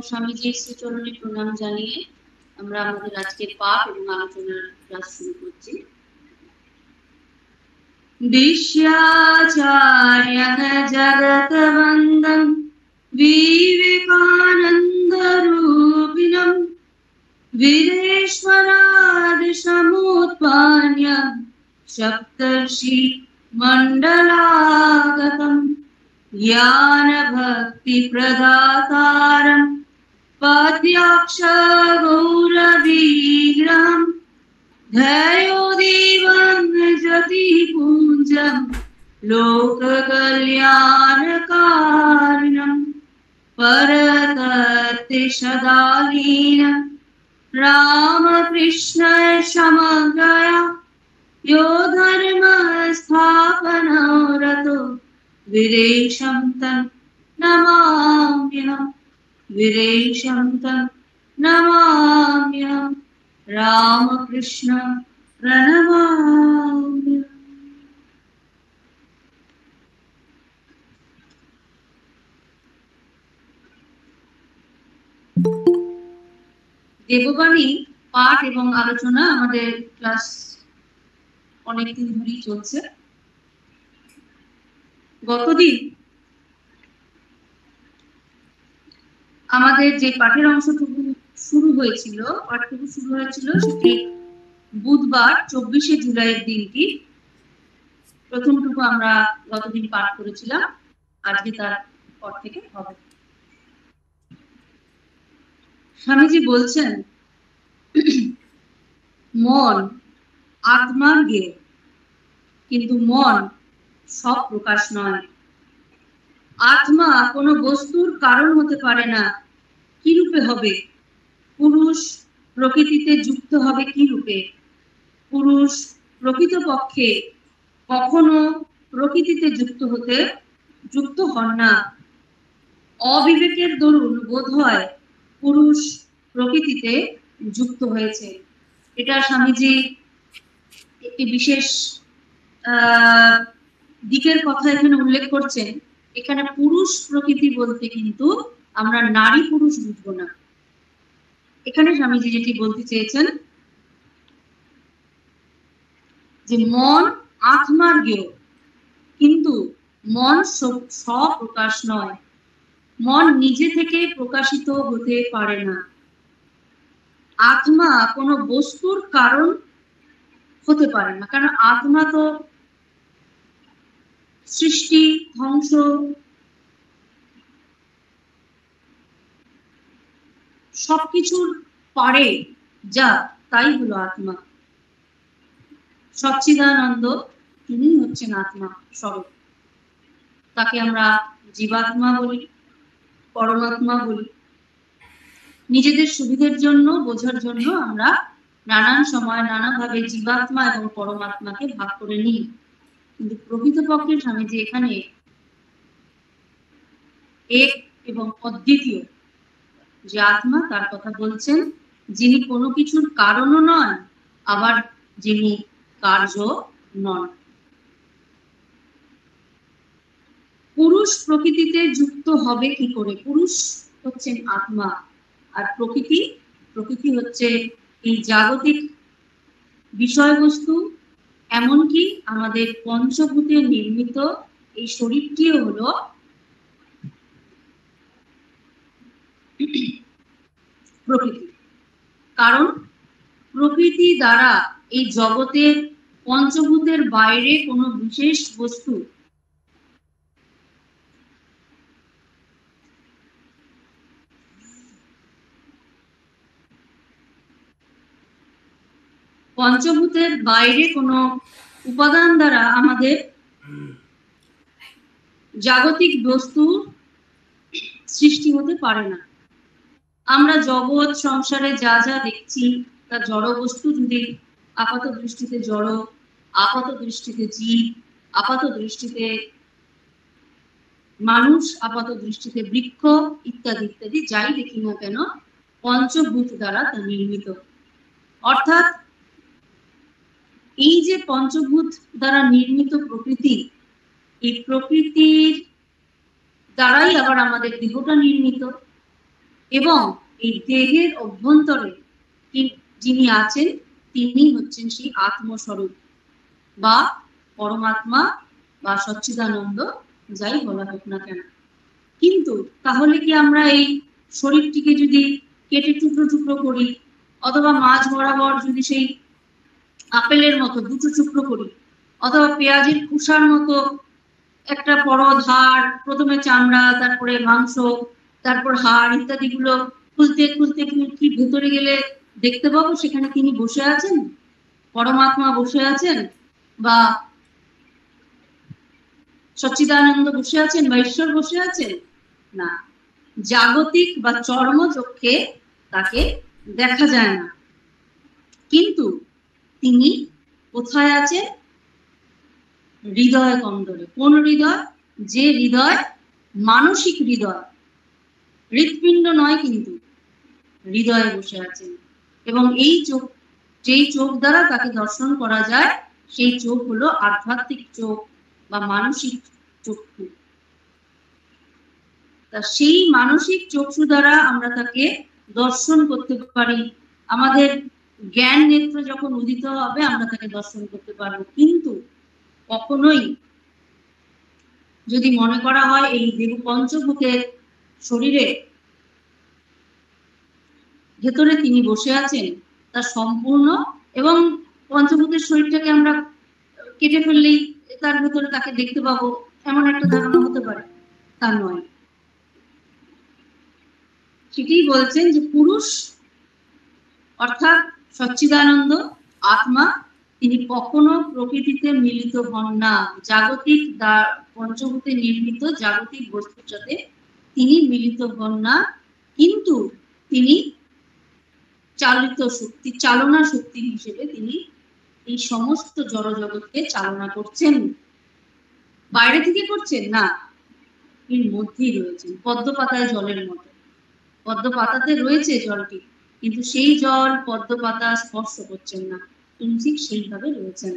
স্বামীজির শ্রীচরণে প্রণাম জানিয়ে আমরা আমাদের আজকের পাঠ এবং আলোচনার ক্লাস শুরু করছি। বিশ্বচার্যঃ জগৎবন্দং বিবেকানন্দরূপিণং বিদেশ্বরাদিসমুৎপন্ন্য সপ্তর্ষি মণ্ডলাগতম জ্ঞানভক্তিপ্রদাতারं পদ্মাক্ষগৌরবিগ্রহं ध्ययो देवं जतिपुञ्जं लोककल्याणकारिणं परतत्ते सदा लीनं रामकृष्ण समग्रया यो धर्मस्थापनरतो वीरेशं तं नमाम्यहम् वीरेशं तं नमाम्यहम् रामकृष्ण प्रणमामि। দেববাণী পাঠ এবং আলোচনা আমাদের ক্লাস অনেকদিন ধরেই চলছে। গতদিন আমাদের যে পাঠের অংশটুকু শুরু হয়েছিল সেটি বুধবার 24শে জুলাইয়ের দিনটি প্রথমটুকু আমরা গতদিন পাঠ করেছিলাম। আজকে তার পর থেকে হবে। স্বামীজি বলছেন, মন আত্মার জ্ঞেয়, কিন্তু মন সব প্রকাশ নয়। আত্মা কোনো বস্তুর কারণ হতে পারে না। কি রূপে হবে? পুরুষ প্রকৃতিতে যুক্ত হবে কি রূপে? পুরুষ প্রকৃতপক্ষে কখনো প্রকৃতিতে যুক্ত হন না। অবিবেকের দরুন বোধ হয় পুরুষ প্রকৃতিতে যুক্ত হয়েছে। এটা স্বামীজি একটি বিশেষ দিকের কথা এখানে উল্লেখ করছেন। এখানে পুরুষ প্রকৃতি বলতে কিন্তু আমরা নারী পুরুষ বুঝবো না। এখানে স্বামীজি যেটি বলতে চেয়েছেন যে মন আত্মার জ্ঞেয়, কিন্তু মন স্বপ্রকাশ নয়। মন নিজে থেকে প্রকাশিত হতে পারে না। আত্মা কোনো বস্তুর কারণ হতে পারে না, কারণ আত্মা তো সৃষ্টি ধ্বংস সবকিছুর পারে যা, তাই হলো আত্মা। সচ্চিদানন্দ তিনি হচ্ছেন আত্মা স্বরূপ। তাকে আমরা জীবাত্মা বলি, পরমাত্মা বলি। নিজেদের সুবিধার জন্য, বোঝার জন্য আমরা নানান সময় নানাভাবে জীবাত্মা এবং পরমাত্মাকে ভাগ করে নিই, কিন্তু প্রকৃতপক্ষে স্বামীজি এখানে এক এবং অদ্বিতীয় যে আত্মা তার কথা বলছেন, যিনি কোনো কিছুর কারণও নন, আবার যিনি কার্য নন। পুরুষ প্রকৃতিতে যুক্ত হবে কি করে? পুরুষ হচ্ছেন আত্মা, আর প্রকৃতি হচ্ছে এই জাগতিক বিষয়বস্তু, এমনকি আমাদের পঞ্চভূতে নির্মিত এই শরীরটিও হলো প্রকৃতি। কারণ প্রকৃতি দ্বারা এই জগতের পঞ্চভূতের বাইরে কোনো বিশেষ বস্তু পঞ্চভূতের বাইরে কোনো উপাদান দ্বারা আমাদের জাগতিক বস্তু সৃষ্টি হতে পারে না। আমরা জগৎ সংসারে যা যা দেখছি তা জড় বস্তু, যদি আপাত দৃষ্টিতে জড়, আপাত দৃষ্টিতে জীব, আপাত দৃষ্টিতে মানুষ, আপাত দৃষ্টিতে বৃক্ষ ইত্যাদি ইত্যাদি যাই দেখি না কেন, পঞ্চভূত দ্বারা তা নির্মিত। অর্থাৎ এই যে পঞ্চভূত দ্বারা নির্মিত প্রকৃতি, এই প্রকৃতির দ্বারাই আবার আমাদের দেহটা নির্মিত। এবং এই দেহের অভ্যন্তরে যিনি আছেন তিনি হচ্ছেন সেই আত্মস্বরূপ বা পরমাত্মা বা সচ্চিদানন্দ, যাই বলা হোক না কেন। কিন্তু তাহলে কি আমরা এই শরীরটিকে যদি কেটে টুকরো টুকরো করি, অথবা মাঝ বরাবর যদি সেই আপেলের মতো দুটো টুকরো করি, অথবা পেঁয়াজের খোসার মতো একটা বড় ধার, প্রথমে চামড়া, তারপরে মাংস, তারপর হাড় ইত্যাদি গুলো খুলতে খুলতে কি ভেতরে গেলে দেখতে পাবো সেখানে তিনি বসে আছেন, পরমাত্মা বসে আছেন, বা সচ্চিদানন্দ বসে আছেন, বা ঈশ্বর বসে আছেন? না, জাগতিক বা চর্ম চক্ষে তাকে দেখা যায় না, কিন্তু তিনি কোথায় আছেন? হৃদয় কন্দরে। কোন হৃদয়? যে হৃদয় মানসিক হৃদয়, হৃৎপিণ্ড নয়, কিন্তু হৃদয়ে বসে আছেন। এবং এই চোখ, যেই চোখ দ্বারা তাকে দর্শন করা যায়, সেই চোখ হলো আধ্যাত্মিক চোখ বা মানসিক চক্ষু। তা সেই মানসিক চক্ষু দ্বারা আমরা তাকে দর্শন করতে পারি। আমাদের জ্ঞান নেত্র যখন উদিত হবে আমরা তাকে দর্শন করতে পারবো। কিন্তু কখনোই যদি মনে করা হয় এই দেহ পঞ্চভূতের শরীরে ভেতরে তিনি বসে আছেন, তা সম্পূর্ণ, এবং পঞ্চভূতের শরীরটাকে আমরা কেটে ফেললেই তার ভেতরে তাকে দেখতে পাবো, এমন একটা ধারণা হতে পারে, তা নয়। সেটাই বলছেন যে পুরুষ অর্থাৎ সচ্চিদানন্দ আত্মা, তিনি কখনো প্রকৃতিতে মিলিত হন না, জাগতিক পঞ্চভূতে নির্মিত জাগতিক বস্তুর সাথে তিনি মিলিত হন না, কিন্তু তিনি চালিত শক্তি, চালনা শক্তি হিসেবে তিনি এই সমস্ত জড়জগৎকে চালনা করছেন। বাইরে থেকে করছেন না, এর মধ্যেই রয়েছেন, পদ্ম পাতায় জলের মতো। পদ্ম পাতাতে রয়েছে জলটি, কিন্তু সেই জল পদ্ম পাতা স্পর্শ করছেন না, তিনি ঠিক সেইভাবে রয়েছেন।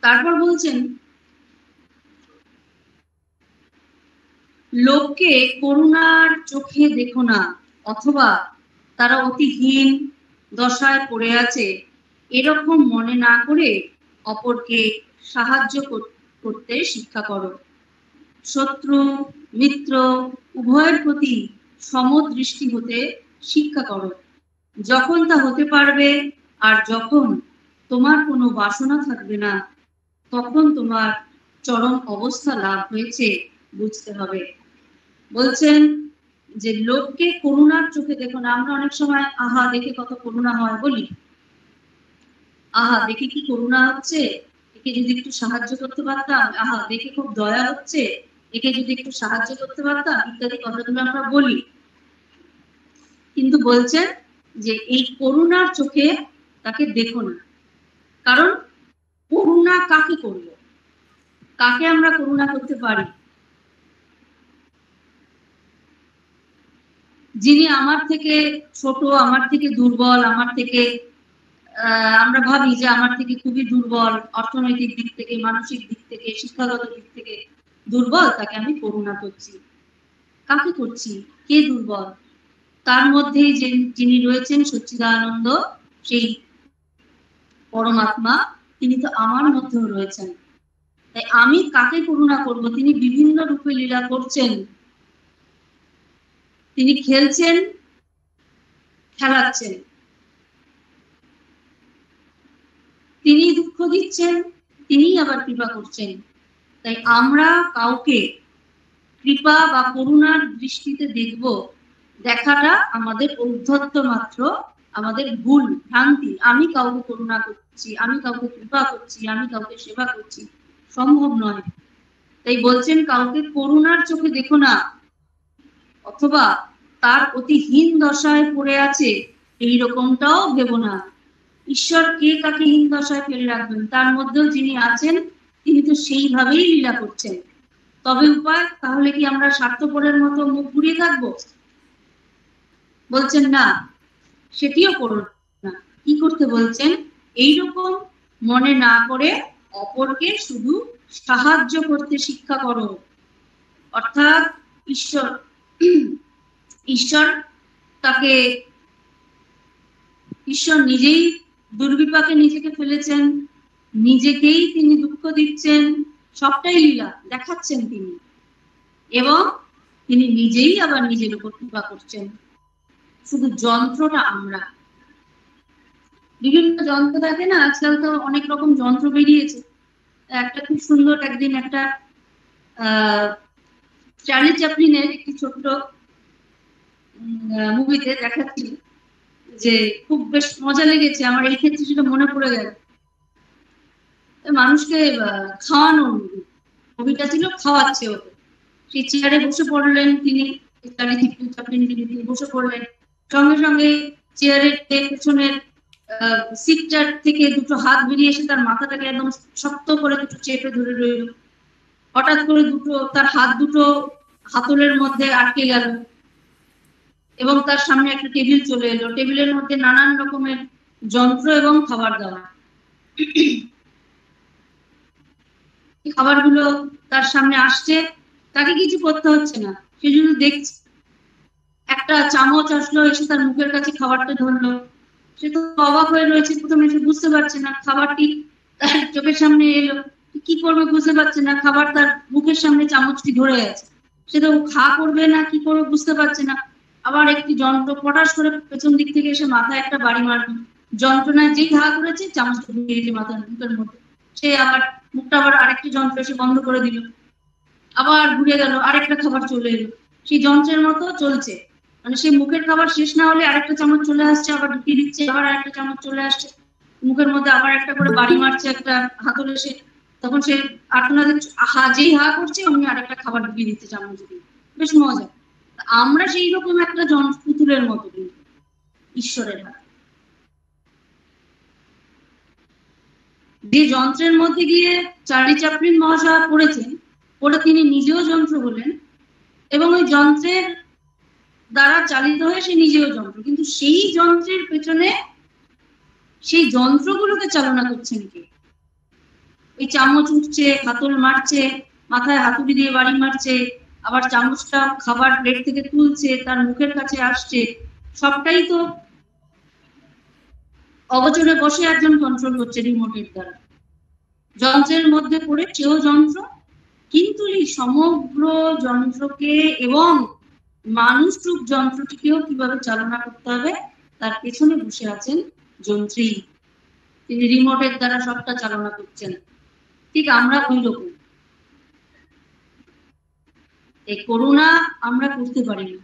তারপর বলছেন, লোককে করুণার চোখে দেখো না, অথবা তারা অতিহীন দশায় পড়ে আছে এরকম মনে না করে অপরকে সাহায্য করতে শিক্ষা করো। শত্রু মিত্র উভয়ের প্রতি সমদৃষ্টি হতে শিক্ষা করো। যখন তা হতে পারবে আর যখন তোমার কোনো বাসনা থাকবে না, তখন তোমার চরম অবস্থা লাভ হয়েছে বুঝতে হবে। বলছেন যে লোককে করুণার চোখে দেখো না। আমরা অনেক সময় আহা দেখে কত করুণা হয় বলি, আহা দেখে কি করুণা হচ্ছে, একে যদি একটু সাহায্য করতে পারতাম, আহা দেখে খুব দয়া হচ্ছে, একে যদি একটু সাহায্য করতে পারতাম, ইত্যাদি কথাগুলো আমরা বলি। কিন্তু বলছেন যে এই করুণার চোখে তাকে দেখো না। কারণ করুণা কাকে করব, কাকে আমরা করুণা করতে পারি? যিনি আমার থেকে ছোট, আমার থেকে দুর্বল, আমার থেকে আমরা ভাবি যে আমার থেকে খুবই দুর্বল, অর্থনৈতিক দিক থেকে, মানসিক দিক থেকে, শিক্ষাগত দিক থেকে দুর্বল, তাকে আমি করুণা করছি। কাকে করছি? কে দুর্বল? তার মধ্যেই যিনি রয়েছেন সচ্চিদানন্দ, সেই পরমাত্মা, তিনি তো আমার মধ্যেও রয়েছেন। তাই আমি কাকে করুণা করব? তিনি বিভিন্ন রূপে লীলা করছেন, তিনি খেলছেন, খেলাচ্ছেন, তিনি দুঃখ দিচ্ছেন, তিনি আবার কৃপা করছেন। তাই আমরা কাউকে কৃপা বা করুণার দৃষ্টিতে দেখব, দেখাটা আমাদের ঔদ্ধত্য মাত্র, আমাদের ভুল ভ্রান্তি। আমি কাউকে করুণা করছি, আমি কাউকে কৃপা করছি, আমি কাউকে সেবা করছি, সম্ভব নয়। তাই বলছেন কাউকে করুণার চোখে দেখো না, অথবা তার অতি হীন দশায় পড়ে আছে এই রকমটাও ভেবো না। ঈশ্বর কে কাকে হীন দশায় ফেলে রাখবেন? তার মধ্যেও যিনি আছেন তিনি তো সেইভাবেই লীলা করছেন। তবে উপায়? তাহলে কি আমরা স্বার্থপরের মতো মুখ ঘুরিয়ে থাকবো? বলছেন না, সেটিও করো না। কি করতে বলছেন? এইরকম মনে না করে অপরকে শুধু সাহায্য করতে শিক্ষা করো। অর্থাৎ ঈশ্বর ঈশ্বর নিজেই দুর্বিপাকে নিজেকে ফেলেছেন, নিজেকেই তিনি দুঃখ দিচ্ছেন, সবটাই লীলা দেখাচ্ছেন তিনি, এবং তিনি নিজেই আবার নিজের উপর কৃপা করছেন। শুধু যন্ত্রটা আমরা, বিভিন্ন যন্ত্র থাকে না, আজকাল তো অনেক রকম যন্ত্র বেরিয়েছে। একটা খুব সুন্দর একদিন একটা চার্লি চ্যাপলিনের একটি ছোট্ট মুভিতে দেখাচ্ছিল, যে খুব বেশ মজা লেগেছে আমার, এই ক্ষেত্রে সেটা মনে পড়ে গেল। মানুষকে খাওয়ানোর মুভিটা ছিল, খাওয়াচ্ছে ওকে। সেই চেয়ারে বসে পড়লেন তিনি, তিনি বসে পড়লেন, সঙ্গে সঙ্গে চেয়ারের পেছনের সিটটার থেকে দুটো হাত বেরিয়ে এসে তার মাথাটাকে একদম শক্ত করে দুটো চেপে ধরে রইল। হঠাৎ করে তার হাত দুটো হাতলের মধ্যে আটকে গেল, এবং তার সামনে একটা টেবিল চলে এলো, টেবিলের মধ্যে নানান রকমের যন্ত্র এবং খাবার দাবার। খাবারগুলো তার সামনে আসছে, তাকে কিছু করতে হচ্ছে না, সে শুধু দেখছে। একটা চামচ আসলো, এসে তার মুখের কাছে খাবারটা ধরলো। সে তো অবাক হয়ে রয়েছে, প্রথমে সে বুঝতে পারছে না, খাবারটি তার চোখের সামনে এলো, কি করবে বুঝতে পারছে না, খাবার তার মুখের সামনে চামচটি ধরে আছে, সে তো খা করবে না কি করবে বুঝতে পারছে না। আবার একটি যন্ত্র পটাশ করে পেছন দিক থেকে এসে মাথায় একটা বাড়ি মারবে, যন্ত্রণায় যেই ঘা করেছে চামচটা ঢুকে গেছে মাথার মুখের মধ্যে। সে আবার মুখটা আবার আরেকটি যন্ত্র এসে বন্ধ করে দিল, আবার ঘুরে গেল, আরেকটা খাবার চলে এলো, সেই যন্ত্রের মতো চলছে। মানে সেই মুখের খাবার শেষ না হলে আরেকটা চামচ চলে আসছে, আবার ঢুকিয়ে দিচ্ছে, আবার আরেকটা চামচ চলে আসছে মুখের মধ্যে, আবার একটা করে বাড়ি মারছে একটা হাতল এসে, তখন সে আটনাদের যেই হা করছে অমনি আরেকটা খাবার ঢুকিয়ে দিচ্ছে চামচ দিয়ে। বেশ মজা। আমরা সেই রকম একটা পুতুলের মতো কিন্তু ঈশ্বরের হাত, যে যন্ত্রের মধ্যে গিয়ে চার্লি চ্যাপলিন মহাশয় পড়েছেন, ওটা তিনি নিজেও যন্ত্র হলেন, এবং ওই যন্ত্রের দ্বারা চালিত হয়ে সে নিজেও যন্ত্র, কিন্তু সেই যন্ত্রের পেছনে সেই যন্ত্রগুলোকে চালনা করছেন কে? এই চামচ উঠছে, হাতল মারছে, মাথায় হাতুড়ি দিয়ে বাড়ি মারছে, আবার চামচটা খাবার প্লেট থেকে তুলছে, তার মুখের কাছে আসছে, সবটাই তো অগোচরে বসে একজন কন্ট্রোল করছে রিমোটের দ্বারা। যন্ত্রের মধ্যে পড়ে সেও যন্ত্র, কিন্তু এই সমগ্র যন্ত্রকে এবং মানুষ রূপ যন্ত্রটিকেও কিভাবে চালনা করতে হবে তার পেছনে বসে আছেন যন্ত্রী, তিনি রিমোটের দ্বারা সবটা চালনা করছেন। ঠিক আমরা ওই রকম। এই করুণা আমরা করতে পারি না,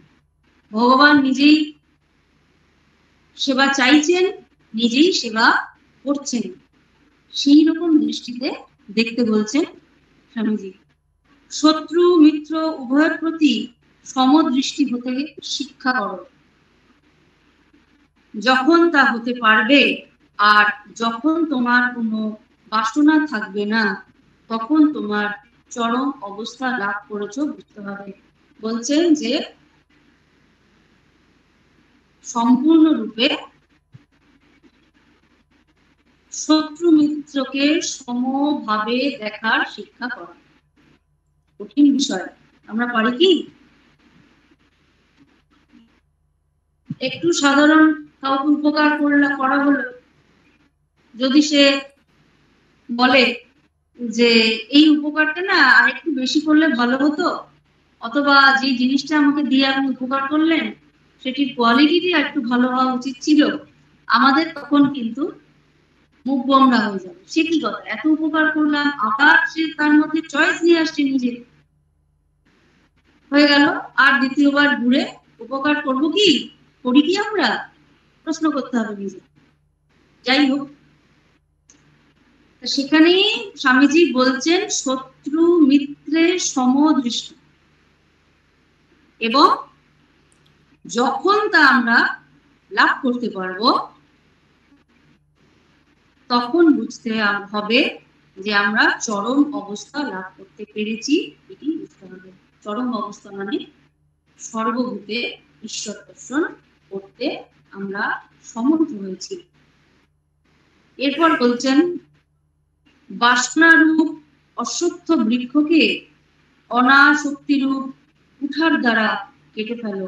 ভগবান নিজেই সেবা চাইছেন, নিজেই সেবা করছেন, সেই রকম দৃষ্টিতে দেখতে বলছেন স্বামীজি। শত্রু মিত্র উভয়ের প্রতি সমদৃষ্টি হতে শিক্ষা করো, যখন তা হতে পারবে আর যখন তোমার কোনো বাসনা থাকবে না, তখন তোমার চরম অবস্থা লাভ করেছো বুঝতে হবে। বলছেন যে সম্পূর্ণরূপে শত্রু মিত্রকে সমভাবে দেখার শিক্ষা করা কঠিন বিষয়। আমরা পারি কি? একটু সাধারণ কাউকে উপকার করা হলো, যদি সে বলে যে এই উপকারটা না আর একটু বেশি করলে ভালো হতো, অথবা যে জিনিসটা আমাকে দিয়ে আপনি উপকার করলেন সেটির কোয়ালিটি আর একটু ভালো হওয়া উচিত ছিল, আমাদের তখন কিন্তু মুখ গোমরা হয়ে যাবে। সে কি কথা, এত উপকার করলাম, আবার সে তার মধ্যে চয়েস নিয়ে আসছে নিজে, হয়ে গেল। আর দ্বিতীয়বার ঘুরে উপকার করব কি, করি কি আমরা, প্রশ্ন করতে হবে নিজে। যাই হোক, সেখানেই স্বামীজি বলছেন শত্রু মিত্রের সমদৃষ্টি, এবং যখন তা আমরা লাভ করতে পারবো তখন বুঝতে হবে যে আমরা চরম অবস্থা লাভ করতে পেরেছি, এটি বুঝতে হবে। চরম অবস্থা মানে সর্বভূতে ঈশ্বর দর্শন করতে আমরা সমর্থ হয়েছি। এরপর বলছেন বাসনারূপ অশ্বত্থ বৃক্ষকে অনাসক্তিরূপ কুঠার দ্বারা কেটে ফেলো,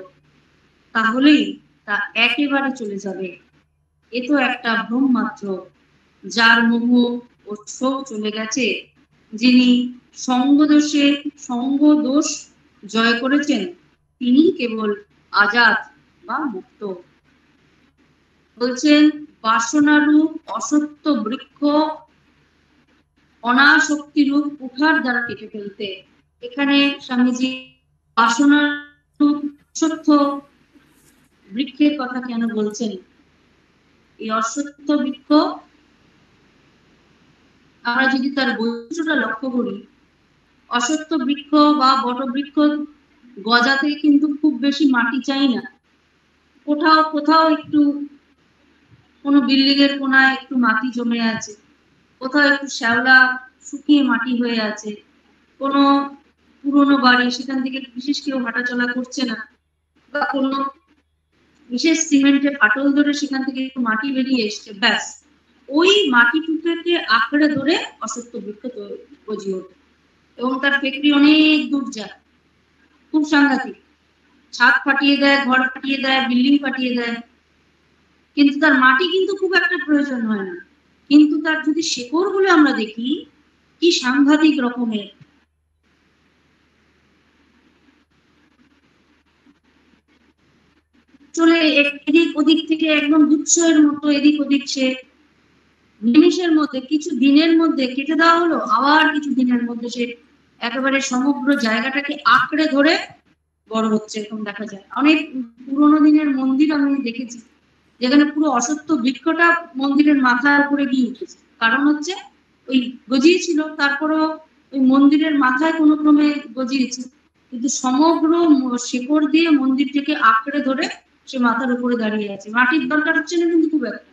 তাহলেই তা একেবারে চলে যাবে। এ তো একটা ভ্রম মাত্র। যার মোহ ও শোক চলে গেছে, যিনি সঙ্গ দোষ জয় করেছেন, তিনি কেবল আজাদ বা মুক্ত। বলছেন বাসনারূপ অসত্য বৃক্ষ অনাসক্তিরূপ কুঠার দ্বারা কেটে ফেলতে। এখানে স্বামীজি বাসনারূপ অসত্য বৃক্ষের কথা কেন বলছেন? এই অসত্য বৃক্ষ আমরা যদি তার বৈশিষ্ট্যটা লক্ষ্য করি, অসত্য বৃক্ষ বা বটবৃক্ষ গজাতে কিন্তু খুব বেশি মাটি চাই না। কোথাও কোথাও একটু কোনো বিল্ডিং এর কোনায় একটু মাটি জমে আছে, কোথাও একটু শ্যাওলা শুকিয়ে মাটি হয়ে আছে, কোনো পুরনো বাড়ি, সেখান থেকে বিশেষ কেউ হাঁটাচলা করছে না, বা কোনো বিশেষ সিমেন্টের ফাটল ধরে সেখান থেকে একটু মাটি বেরিয়ে এসছে, ব্যাস ওই মাটিটুকুকে আঁকড়ে ধরে অসত্য বৃক্ষ গজিয়ে ওঠে এবং তার ফ্যাক্টরি অনেক দূর যায়, খুব সাংঘাতিক, ছাদ ফাটিয়ে দেয়, ঘর ফাটিয়ে দেয়, বিল্ডিং ফাটিয়ে দেয়, কিন্তু তার মাটি কিন্তু খুব একটা প্রয়োজন হয় না। কিন্তু তার যদি শেকড় গুলো আমরা দেখি, কি সাংঘাতিক রকমের, চলে এদিক ওদিক থেকে একদম গুচ্ছের মতো এদিক ওদিক, সে নিমেষের মধ্যে, কিছু দিনের মধ্যে কেটে দেওয়া হলো, আবার কিছু দিনের মধ্যে সে একেবারে সমগ্র জায়গাটাকে আঁকড়ে ধরে বড় হচ্ছে। এরকম দেখা যায় অনেক পুরোনো দিনের মন্দির আমি দেখেছি, যেখানে পুরো অসত্য বৃক্ষটা মন্দিরের মাথার উপরে গিয়ে উঠেছে। কারণ হচ্ছে ওই গজিয়েছিল, তারপরেও ওই মন্দিরের মাথায় কোনো ক্রমে গজিয়েছে, কিন্তু সমগ্র শেকড় দিয়ে মন্দিরটাকে আঁকড়ে ধরে সে মাথার উপরে দাঁড়িয়ে আছে। মাটির দরকার হচ্ছে না কিন্তু খুব একটা,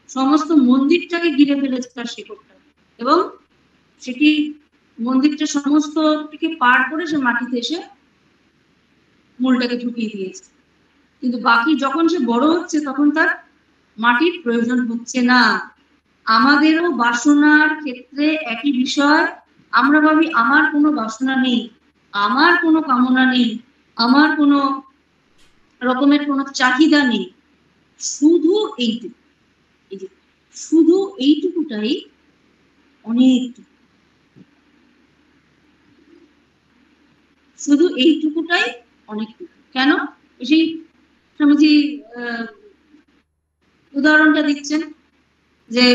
সমস্ত মন্দিরটাকে ঘিরে ফেলেছে তার শেকড়টা, এবং সেটি মন্দিরটা সমস্তটিকে পার করে সে মাটিতে এসে মূলটাকে ঢুকিয়ে দিয়েছে। কিন্তু বাকি যখন সে বড় হচ্ছে তখন তার মাটির প্রয়োজন হচ্ছে না। আমাদেরও বাসনার ক্ষেত্রে একই বিষয়। আমরা ভাবি আমার কোনো বাসনা নেই, আমার কোনো কামনা নেই, আমার কোনো রকমের কোনো চাহিদা নেই, শুধু এইটুকু, এই যে শুধু এইটুকুটাই অনেক, শুধু এইটুকুটাই অনেকটুকু। কেন? সেই স্বামীজি উদাহরণটা দিচ্ছেন যে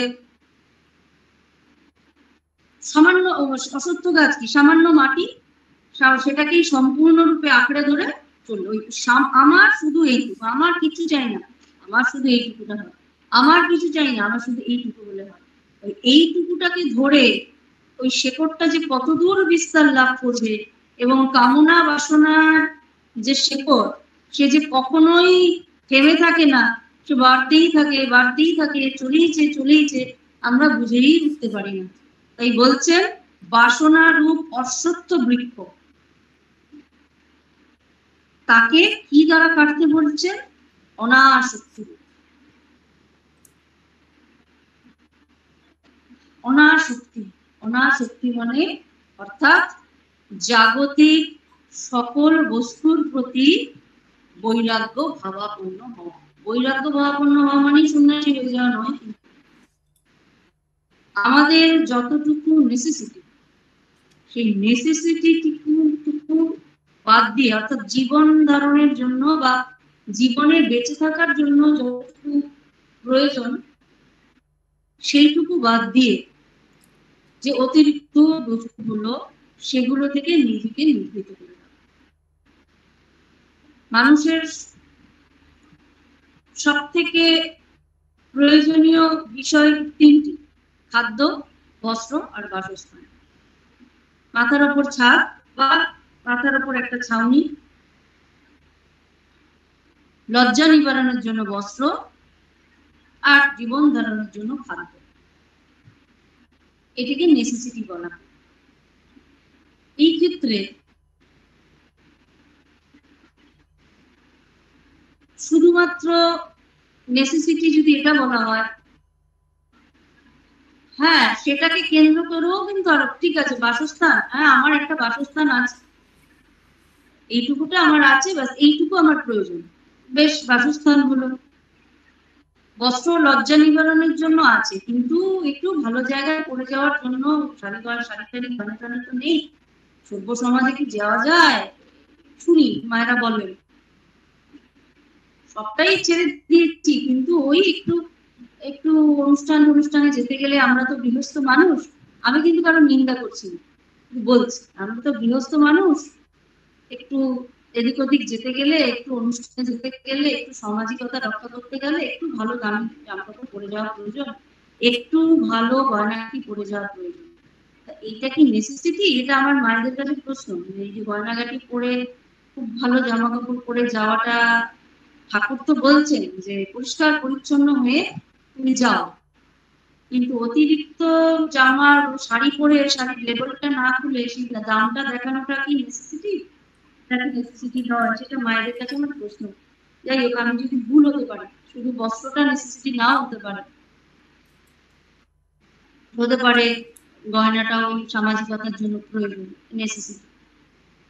সামান্য অসত্য গাছ কি, সামান্য মাটি, সেটাকেই সম্পূর্ণরূপে আঁকড়ে ধরে চললো। আমার শুধু এইটুকু, আমার কিছু চাই না, আমার শুধু এইটুকুটা হয়, আমার কিছু চাই না, আমার শুধু এইটুকু হলে হয়। এইটুকুটাকে ধরে ওই শেকড়টা যে কত দূর বিস্তার লাভ করবে, এবং কামনা বাসনার যে শেকড়, সে যে কখনোই থেমে থাকে না, সে বাড়তেই থাকে, বাড়তেই থাকে, চলেইছে চলেইছে, আমরা বুঝেই উঠতে পারি না। তাই বলছেন বাসনা রূপ অশ্বত্থ বৃক্ষ, তাকে কি দ্বারা কাটতে বলছেন? অনাসক্তি। অনাসক্তি, অনাসক্তি মানে অর্থাৎ জাগতিক সকল বস্তুর প্রতি বৈরাগ্য ভাবাপন্ন হওয়া। বৈরাগ্য ভাবাপন্ন হওয়া মানে সন্ন্যাসী হয়ে যাওয়া নয়, আমাদের যতটুকু নেসেসিটি, সেই নেসেসিটিটুকু বাদ দিয়ে, অর্থাৎ জীবন ধারণের জন্য বা জীবনে বেঁচে থাকার জন্য যতটুকু প্রয়োজন, সেইটুকু বাদ দিয়ে যে অতিরিক্ত বস্তুগুলো, সেগুলো থেকে নিজেকে নিবৃত করে। মানুষের সব থেকে প্রয়োজনীয় বিষয় তিনটি: খাদ্য, বস্ত্র আর বাসস্থান। মাথার উপর ছাদ বা মাথার উপর একটা ছাউনি, লজ্জা নিবারণের জন্য বস্ত্র, আর জীবন ধারণের জন্য খাদ্য। এটাকে নেসেসিটি বলা হয়। এই ক্ষেত্রে শুধুমাত্র নেসেসিটি যদি এটা বলা হয়, হ্যাঁ সেটাকে কেন্দ্র করেও কিন্তু আরো ঠিক আছে, বাসস্থান, হ্যাঁ আমার একটা বাসস্থান আছে, এইটুকুটা আমার আছে, ব্যাস এইটুকু আমার প্রয়োজন। বেশ, বাসস্থান হলো, বস্ত্র লজ্জা নিবারণের জন্য আছে, কিন্তু একটু ভালো জায়গায় পড়ে যাওয়ার জন্য শাড়ি গয়না তো নেই। সভ্য সমাজে কি যাওয়া যায়? শুনি মায়েরা বলেন, সবটাই ছেড়ে দিয়েছি, কিন্তু ওই একটু একটু অনুষ্ঠানে যেতে গেলে, আমরা তো গৃহস্থ মানুষ, আমি কিন্তু কারো নিন্দা করছি না, বলছি আমরা তো গৃহস্থ মানুষ, একটু এদিক ওদিক যেতে গেলে, একটু অনুষ্ঠানে যেতে গেলে, একটু সামাজিকতা রক্ষা করতে গেলে একটু ভালো দামি জামাকাপড় পরে যাওয়া প্রয়োজন, একটু ভালো গয়নাগাটি পরে যাওয়া প্রয়োজন। এইটা কি নেসেসিটি? এটা আমার মায়েদের কাছে প্রশ্ন। এই যে গয়নাগাটি পরে খুব ভালো জামা কাপড় পরে যাওয়াটা, ঠাকুর তো বলছেন যে পরিষ্কার পরিচ্ছন্ন হয়ে তুমি যাও, কিন্তু অতিরিক্ত জামার শাড়ি পরে শাড়ির লেবেলটা না খুলে সেই দামটা দেখানোটা কি নেসেসিটি? নেসেসিটি নয়, সেটা মায়েদের কাছে আমার প্রশ্ন। যাই হোক, আমি যদি ভুল হতে পারি, শুধু বস্ত্রটা নেসেসিটি নাও হতে পারে, হতে পারে গয়নাটাও সামাজিকতার জন্য প্রয়োজন, নেসেসিটি।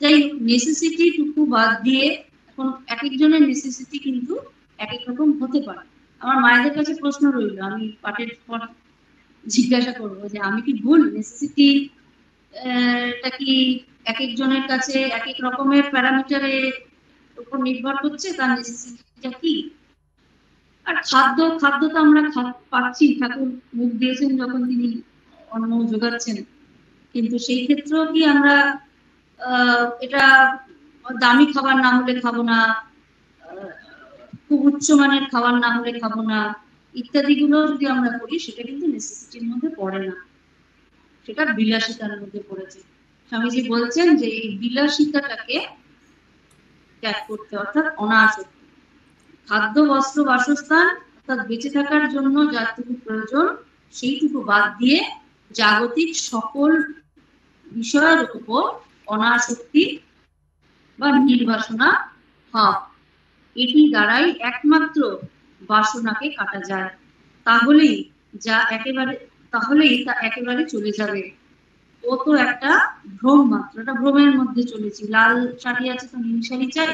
যাই হোক, নেসেসিটি টুকু বাদ দিয়ে, এখন এক একজনের নেসেসিটি কিন্তু এক এক রকম হতে পারে। আমার মায়েদের কাছে প্রশ্ন রইল, আমি পাঠের পর জিজ্ঞাসা করবো যে আমি কি ভুল? নেসেসিটি টা কি এক একজনের কাছে এক এক রকমের প্যারামিটারের উপর নির্ভর করছে, তার নেসেসিটিটা কি? আর খাদ্য তো আমরা পাচ্ছি, ঠাকুর মুখ দিয়েছেন যখন তিনি অন্ন যোগাচ্ছেন, কিন্তু সেই ক্ষেত্রেও কি আমরা এটা দামি খাবার না হলে খাবো না, খুব উচ্চমানের খাবার না হলে খাবো না, ইত্যাদি গুলো যদি আমরা করি, সেটা কিন্তু নেসেসিটির মধ্যে পড়ে না, সেটা বিলাসিতার মধ্যে পড়েছে। স্বামীজি বলছেন যে এই বিলাসিতাটাকে ত্যাগ করতে, অর্থাৎ অনাসক্তি। খাদ্য বস্ত্র বাসস্থান অর্থাৎ বেঁচে থাকার জন্য যাটুকু প্রয়োজন, সেইটুকু বাদ দিয়ে জাগতিক সকল বিষয়ের উপর অনাসক্তি বা নির্বাসনা ভাব, এটি দ্বারাই একমাত্র বাসনাকে কাটা যায়। তাহলেই তা একেবারে চলে যাবে। ও তো একটা ভ্রম মাত্র, একটা ভ্রমের মধ্যে চলেছি। লাল শাড়ি আছে তো নীল শাড়ি চাই,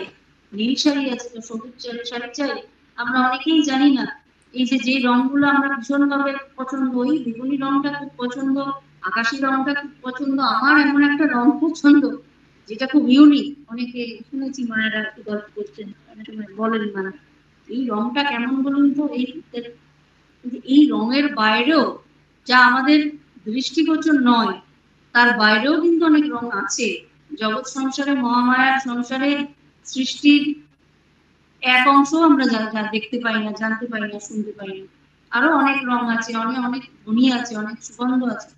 নীল শাড়ি আছে তো সবুজ শাড়ি চাই। আমরা অনেকেই জানি না এই যে রংগুলো আমরা ভীষণ ভাবে পছন্দ, ওই বেগুনি রংটা খুব পছন্দ, আকাশি রংটা খুব পছন্দ, আমার এমন একটা রং পছন্দ যেটা খুব ইউনিক। অনেকে শুনেছি মায়েরা গল্প করছেন, অনেক সময় বলেন মানে এই রংটা কেমন বলুন তো, এই রঙের বাইরেও যা আমাদের দৃষ্টিগোচর নয়, তার বাইরেও কিন্তু অনেক রং আছে। জগৎ সংসারে, মহামায়ার সংসারে সৃষ্টির এক অংশ আমরা যা দেখতে পাই না, জানতে পাই না, শুনতে পাই না। আরো অনেক রং আছে, অনেক ধ্বনি আছে, অনেক সুগন্ধ আছে,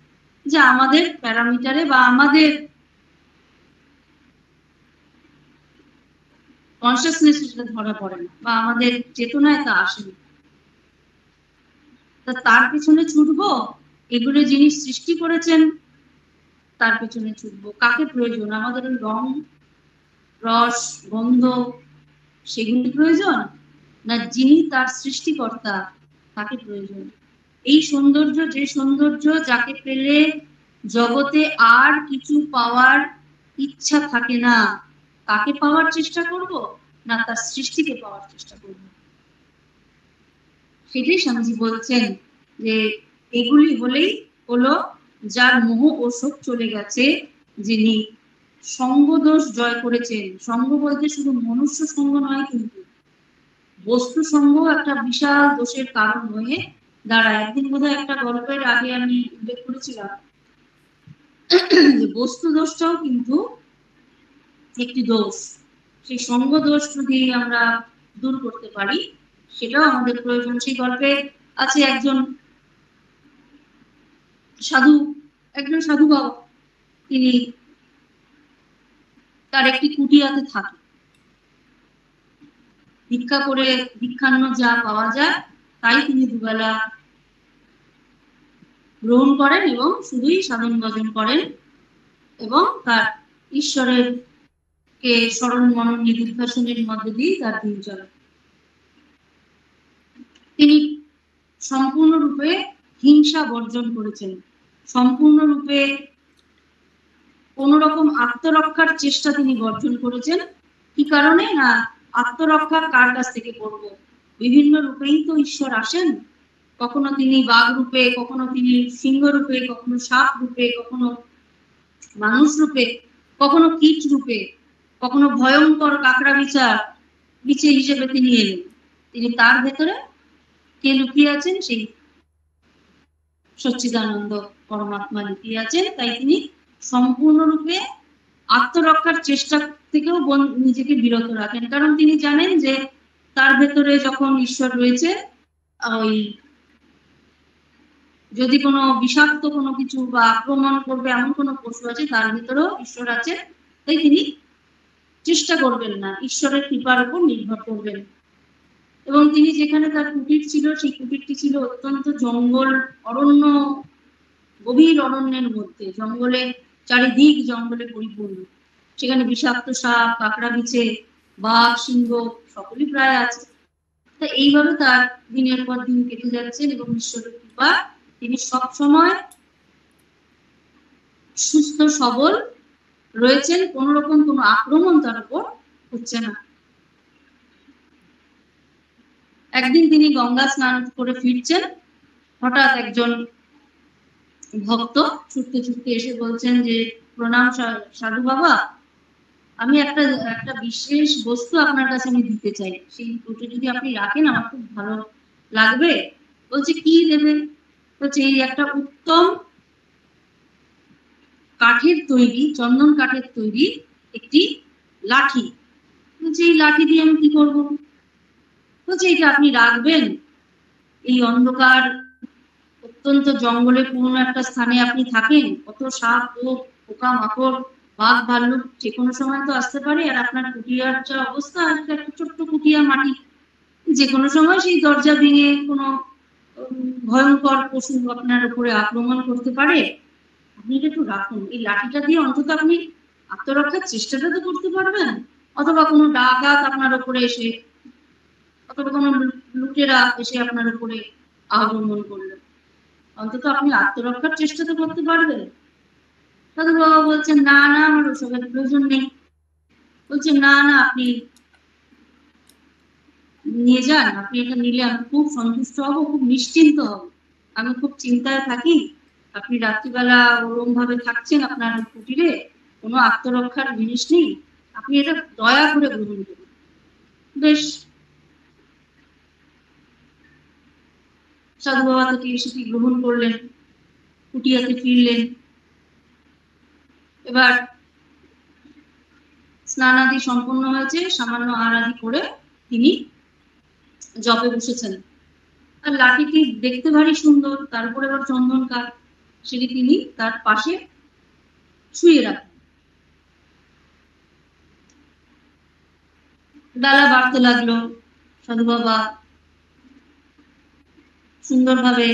যা আমাদের প্যারামিটারে বা আমাদের কনসিয়াসনেস ধরা পড়ে না, বা আমাদের চেতনায় তা আসে না। তার পিছনে ছুটবো, এগুলো জিনিস সৃষ্টি করেছেন, তার পেছনে ছুটবো। কাকে প্রয়োজন? আমাদের ওই রং, রস, গন্ধ, সেগুলি প্রয়োজন, না যিনি তার সৃষ্টিকর্তা তাকে প্রয়োজন? এই সৌন্দর্য, যে সৌন্দর্য যাকে পেলে জগতে আর কিছু পাওয়ার ইচ্ছা থাকে না, তাকে পাওয়ার চেষ্টা করব, না তার সৃষ্টিকে পাওয়ার চেষ্টা করব? সেটাই স্বামীজি বলছেন যে এগুলি হলেই হলো যার মোহ ও শোক চলে গেছে, যিনি সঙ্গ দোষ জয় করেছেন। সঙ্গ বলতে শুধু মনুষ্য সঙ্গ নয়, কিন্তু বস্তু সঙ্গ একটা বিশাল দোষের কারণ হয়ে দাঁড়ায়। একদিন বোধহয় একটা গল্পের আগে আমি উল্লেখ করেছিলাম যে বস্তু দোষটাও কিন্তু একটি দোষ। সেই সঙ্গ দোষ যদি আমরা দূর করতে পারি, সেটাও আমাদের প্রয়োজন। সেই গল্পে আছে একজন সাধু বাবা, তিনি তার একটি কুটিয়াতে থাকে, ভিক্ষা করে ভিক্ষান্ন যা পাওয়া যায় তাই তিনি দুবেলা গ্রহণ করেন এবং শুধুই সাধন ভজন করেন, এবং তার ঈশ্বরের কে স্মরণ মনন নিদিধ্যাসনের মধ্যে দিয়ে তার দিন চলে। তিনি সম্পূর্ণরূপে হিংসা বর্জন করেছেন, সম্পূর্ণরূপে কোন রকম আত্মরক্ষার চেষ্টা তিনি বর্জন করেছেন, কি কারণে? না আত্মরক্ষা কার কাছ থেকে করব? বিভিন্ন রূপেই তো ঈশ্বর আসেন। কখনো তিনি বাঘ রূপে, কখনো তিনি সিংহ রূপে, কখনো সাপ রূপে, কখনো মানুষ রূপে, কখনো কীট রূপে, কখনো ভয়ঙ্কর কাকড়া বিছে হিসেবে তিনি এলেন। তিনি তার ভেতরে কে লুকিয়ে আছেন? সেই সচ্চিদানন্দ পরমাত্মা লুকিয়ে আছেন। তাই তিনি সম্পূর্ণরূপে আত্মরক্ষার চেষ্টা থেকেও নিজেকে বিরত রাখেন, কারণ তিনি জানেন যে তার ভেতরে যখন ঈশ্বর রয়েছে, ওই যদি কোনো বিষাক্ত কোনো কিছু বা আক্রমণ করবে এমন কোনো পশু আছে, তার ভিতরেও ঈশ্বর আছে। তাই তিনি চেষ্টা করবেন না, ঈশ্বরের কৃপার উপর নির্ভর করবেন। এবং তিনি যেখানে তার কুটির ছিল, সেই কুটিরটি ছিল অত্যন্ত জঙ্গল, অরণ্য, গভীর অরণ্যের মধ্যে, জঙ্গলে চারিদিক জঙ্গলে পরিপূর্ণ। সেখানে বিষাক্ত সাপ, কাকড়া বিছে, বাঘ, সিংহ সকলই প্রায় আছে। তা এইভাবে তার দিনের পর দিন কেটে যাচ্ছেন এবং ঈশ্বরের কৃপা তিনি সবসময় সুস্থ সবল রয়েছেন, কোন রকম কোনো আক্রমণ তার উপর হচ্ছে না। একদিন তিনি গঙ্গা স্নান করে ফিরছেন, হঠাৎ একজন ভক্ত ছুটতে ছুটতে এসে বলছেন যে, প্রণাম সাধু বাবা, আমি একটা বিশেষ বস্তু আপনার কাছে আমি দিতে চাই, সেই ওটা যদি আপনি রাখেন আমার খুব ভালো লাগবে। বলছে কি দেবেন? বলছে এই একটা উত্তম কাঠের তৈরি, চন্দন কাঠের তৈরি একটি লাঠি। বলছে এই লাঠি দিয়ে আমি কি করবো? বলছে এটা আপনি রাখবেন, এই অন্ধকার অত্যন্ত জঙ্গলে পুরনো একটা স্থানে আপনি থাকেন, কত সাপ ও পোকা মাকড়, বাঘ ভাল্লুক যে কোনো সময় তো আসতে পারে, আর আপনার কুটিয়ার যা অবস্থা, একটা ছোট্ট কুটিয়া মাটি, যে কোনো সময় সেই দরজা ভেঙে কোনো ভয়ঙ্কর পশু আপনার উপরে আক্রমণ করতে পারে। আপনি এটা একটু রাখুন, এই লাঠিটা দিয়ে অন্তত আপনি আত্মরক্ষার চেষ্টাটা তো করতে পারবেন। অথবা কোনো ডাকাত আপনার উপরে এসে, অথবা কোনো লুটেরা এসে আপনার উপরে আক্রমণ করলো, অন্তত আপনি আত্মরক্ষার চেষ্টা তো করতে পারবেন। সাধু বাবা বলছেন না না, আমার ওসবের প্রয়োজন নেই। বলছে না না, আপনি নিয়ে যান, আপনি এটা নিলে আমি খুব সন্তুষ্ট হব, খুব নিশ্চিন্ত হব। আমি খুব চিন্তায় থাকি, আপনি রাত্রিবেলা ওরম ভাবে থাকছেন আপনার কুটিরে, কোনো আত্মরক্ষার জিনিস নেই, আপনি এটা দয়া করে গ্রহণ করুন। বেশ, সাধু বাবা থেকে সেটি গ্রহণ করলেন, কুটিয়াতে ফিরলেন। এবার স্নানাদি সম্পন্ন হয়েছে, সামান্য আরাধি করে তিনি জপে বসেছেন। আর লাঠিটি দেখতে ভারী সুন্দর, তারপরে আবার চন্দন কাঠ, সেটি তিনি তার পাশে শুয়ে রাখেন। বেলা বাড়তে লাগলো, সাধু বাবা সুন্দরভাবে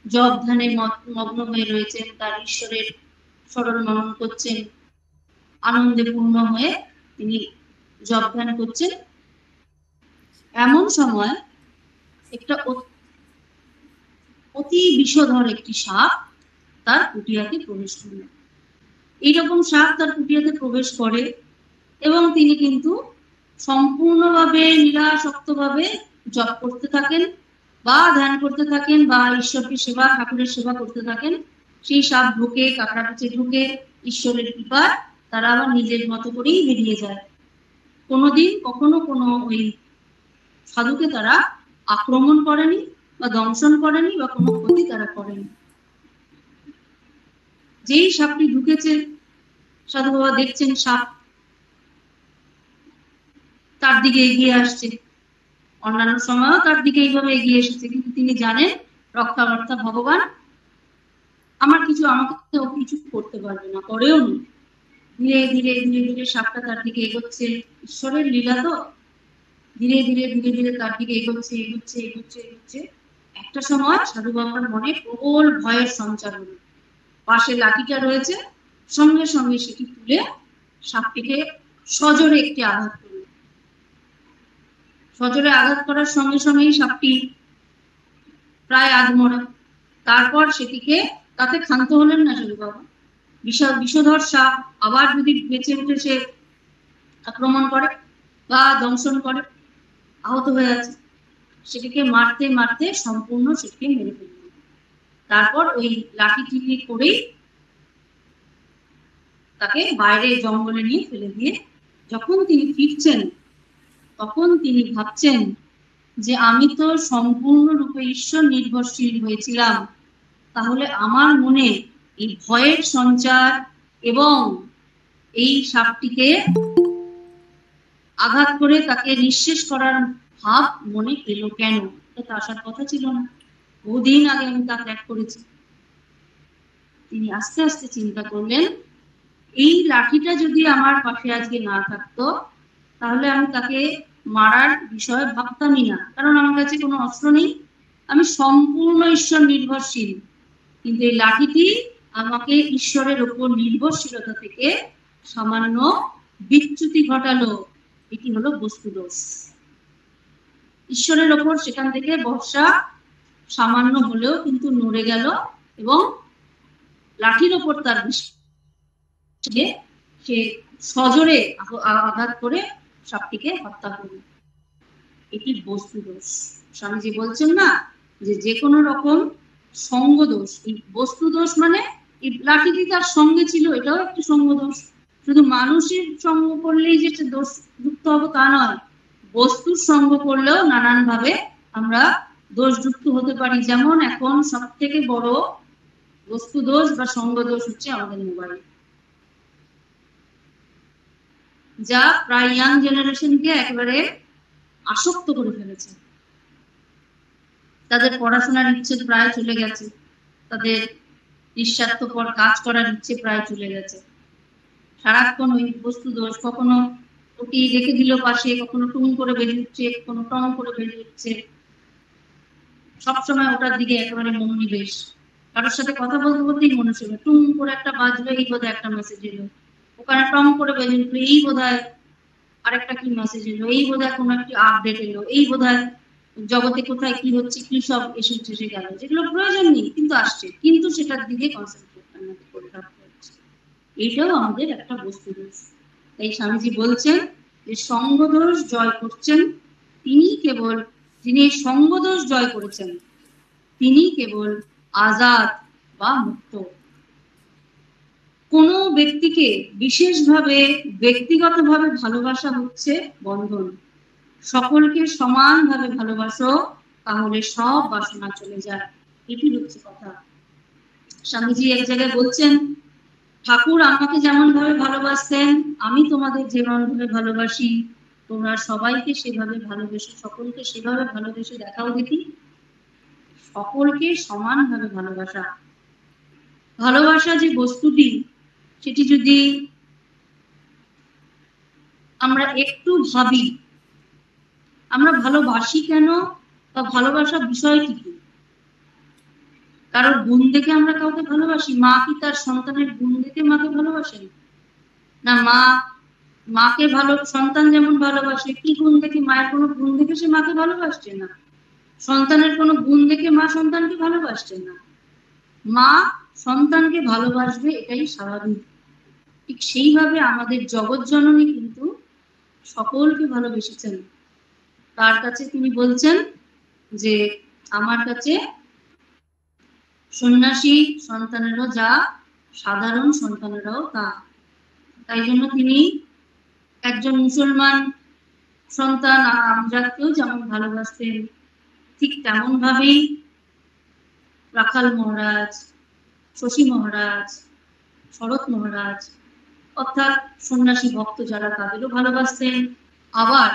জপ ধ্যানে মগ্ন হয়ে রয়েছেন, তার ঈশ্বরের স্মরণ মনন করছেন, আনন্দে পূর্ণ হয়ে তিনি জপ ধ্যান করছেন। এমন সময় একটা অতি বিষধর একটি সাপ তার কুটিয়াতে প্রবেশ করল। এইরকম সাপ তার কুটিয়াতে প্রবেশ করে এবং তিনি কিন্তু সম্পূর্ণভাবে নিরাসক্তভাবে জপ করতে থাকেন বা ধ্যান করতে থাকেন বা ঈশ্বরকে সেবা, ঠাকুরের সেবা করতে থাকেন। সেই সাপ ঢুকে, কাঁকড়া কাছে ঢুকে, ঈশ্বরের কৃপায় তারা আবার নিজের মতো করেই বেরিয়ে যায়। কোনোদিন কখনো কোনো ওই সাধুকে তারা আক্রমণ করেনি বা দংশন করেনি বা কোনো ক্ষতি তারা করেনি। যেই সাপটি ঢুকেছে, সাধু বাবা দেখছেন সাপ তার দিকে এগিয়ে আসছে, অন্যান্য সময়ও তার দিকে এইভাবে এগিয়ে এসেছে, কিন্তু তিনি জানেন রক্ষাকর্তা ভগবান আমার কিছু, আমাকে কিছু করতে পারবে না, করেও নি। ধীরে ধীরে ধীরে ধীরে সাপটা তার দিকে এগোচ্ছে, ঈশ্বরের লীলা তো, ধীরে ধীরে ধীরে ধীরে তার দিকে এগোচ্ছে এগোচ্ছে এগোচ্ছে এগোচ্ছে। একটা সময় সাধু বাবার মনে প্রবল ভয়ের সঞ্চার হলো। পাশে লাঠিটা রয়েছে, সঙ্গে সঙ্গে সেটি তুলে সাপটিকে সজোরে একটি আঘাত করল। সজোরে আঘাত করার সঙ্গে সঙ্গেই সাপটি প্রায় আধমরা। তারপর সেটিকে, তাতে ক্ষান্ত হলেন না সাধু বাবা। বিষধর সাপ আবার যদি বেঁচে উঠে সে আক্রমণ করে, বা দংশন করে, আহত হয়ে আছে, সেটাকে মারতে মারতে সম্পূর্ণ সেটাকে মেরে ফেলল। তারপর ওই লাঠি টিপি করেই তাকে বাইরে জঙ্গলে নিয়ে ফেলে দিয়ে যখন তিনি ফিরছেন, তখন তিনি ভাবছেন যে আমি তো সম্পূর্ণরূপে ঈশ্বর নির্ভরশীল হয়েছিলাম, তাহলে আমার মনে এই ভয়ের সঞ্চার এবং এই সাপটিকে আঘাত করে তাকে নিঃশেষ করার ভাব মনে এলো কেন? এটা আসার কথা ছিল না, বহুদিন আগে আমি তা ত্যাগ করেছি। তিনি আস্তে আস্তে চিন্তা করলেন, এই লাঠিটা যদি আমার পাশে আজকে না থাকতো, তাহলে আমি তাকে মারার বিষয়ে ভাবতামই না, কারণ আমার কাছে কোনো অস্ত্র নেই, আমি সম্পূর্ণ ঈশ্বর নির্ভরশীল। কিন্তু এই লাঠিটি আমাকে ঈশ্বরের উপর নির্ভরশীলতা থেকে সামান্য বিচ্যুতি ঘটালো। এটি হলো বস্তুদোষ। ঈশ্বরের ওপর সেখান থেকে ভরসা সামান্য হলেও কিন্তু নড়ে গেল এবং লাঠির ওপর তার সে সজোরে আঘাত করে সাপটিকে হত্যা করল। এটি বস্তুদোষ। স্বামীজি বলছেন না যে কোনো রকম সঙ্গ দোষ, এই বস্তুদোষ মানে এই লাঠিটি তার সঙ্গে ছিল, এটাও একটি সঙ্গ দোষ। শুধু মানুষের সঙ্গ করলেই যে দোষ যুক্ত হবো তা নয়, বস্তুর সঙ্গ করলেও নানান ভাবে আমরা দোষ যুক্ত হতে পারি। যেমন এখন সব থেকে বড় বস্তু দোষ বা সঙ্গ দোষ হচ্ছে আমাদের মোবাইল, যা প্রায় ইয়াং জেনারেশনকে একেবারে আসক্ত করে ফেলেছে। তাদের পড়াশোনার ইচ্ছে প্রায় চলে গেছে, তাদের নিঃস্বার্থপর কাজ করার ইচ্ছে প্রায় চলে গেছে। সারাক্ষণ ওই বস্তু দোষ, কখনো ওটি রেখে দিল পাশে, কখনো টুং করে বেজে উঠছে, কখনো টং করে বেজে উঠছে, সবসময় ওটার দিকে একেবারে মনোনিবেশ। কারোর সাথে কথা বলতে বলতেই মনে ছিল টুং করে একটা বাজবে, এই বোধহয় একটা মেসেজ এলো, ওখানে টং করে বেজে উঠলো, এই বোধহয় আরেকটা কি মেসেজ এলো, এই বোধহয় কোনো একটি আপডেট এলো, এই বোধহয় জগতে কোথায় কি হচ্ছে, কি সব এসে গেল, যেগুলো প্রয়োজন নেই কিন্তু আসছে, কিন্তু সেটার দিকে কনসেন্ট্রেট করে থাকতে হচ্ছে। এইটাও আমাদের একটা বস্তু দোষ। তাই স্বামীজি বলছেন যে সঙ্গ দোষ জয় করছেন তিনি কেবল, যিনি সঙ্গ দোষ জয় করেছেন তিনি কেবল আজাদ বা মুক্ত। কোনো ব্যক্তিকে বিশেষভাবে ব্যক্তিগতভাবে ভালোবাসা হচ্ছে বন্ধন। সকলকে সমানভাবে ভালোবাসো, তাহলে সব বাসনা চলে যায়। এটি হচ্ছে কথা। স্বামীজি এক জায়গায় বলছেন, ঠাকুর আমাকে যেমন ভাবে ভালোবাসতেন, আমি তোমাদের যেমন ভাবে ভালোবাসি, তোমরা সবাইকে সেভাবে ভালোবেসো, সকলকে সেভাবে ভালোবেসে দেখাও দেখি। সকলকে সমানভাবে ভালোবাসা, ভালোবাসা যে বস্তুটি, সেটি যদি আমরা একটু ভাবি, আমরা ভালোবাসি কেন বা ভালোবাসার বিষয় কি? কারোর গুণ দেখে আমরা কাউকে ভালোবাসি? মা কি তার সন্তানের গুণ দেখে মাকে ভালোবাসেন না? মাকে ভালো সন্তান যেমন ভালোবাসে, কি গুণ দেখে? মায়ের কোনো গুণ দেখে সে মাকে ভালোবাসছে না, সন্তানের কোনো গুণ দেখে মা সন্তানকে ভালোবাসছে না। মা সন্তানকে ভালোবাসবে, এটাই স্বাভাবিক। ঠিক সেইভাবে আমাদের জগৎ জননী কিন্তু সকলকে ভালোবেসেছেন। তার কাছে তিনি বলছেন যে আমার কাছে সন্ন্যাসী সন্তানেরও যা, সাধারণ সন্তানেরাও তা। তাই জন্য তিনি একজন মুসলমান সন্তান আমজাদকেও যেমন ভালোবাসতেন, ঠিক তেমন ভাবেই রাখাল মহারাজ, শশী মহারাজ, শরৎ মহারাজ অর্থাৎ সন্ন্যাসী ভক্ত যারা, তাদেরও ভালোবাসতেন। আবার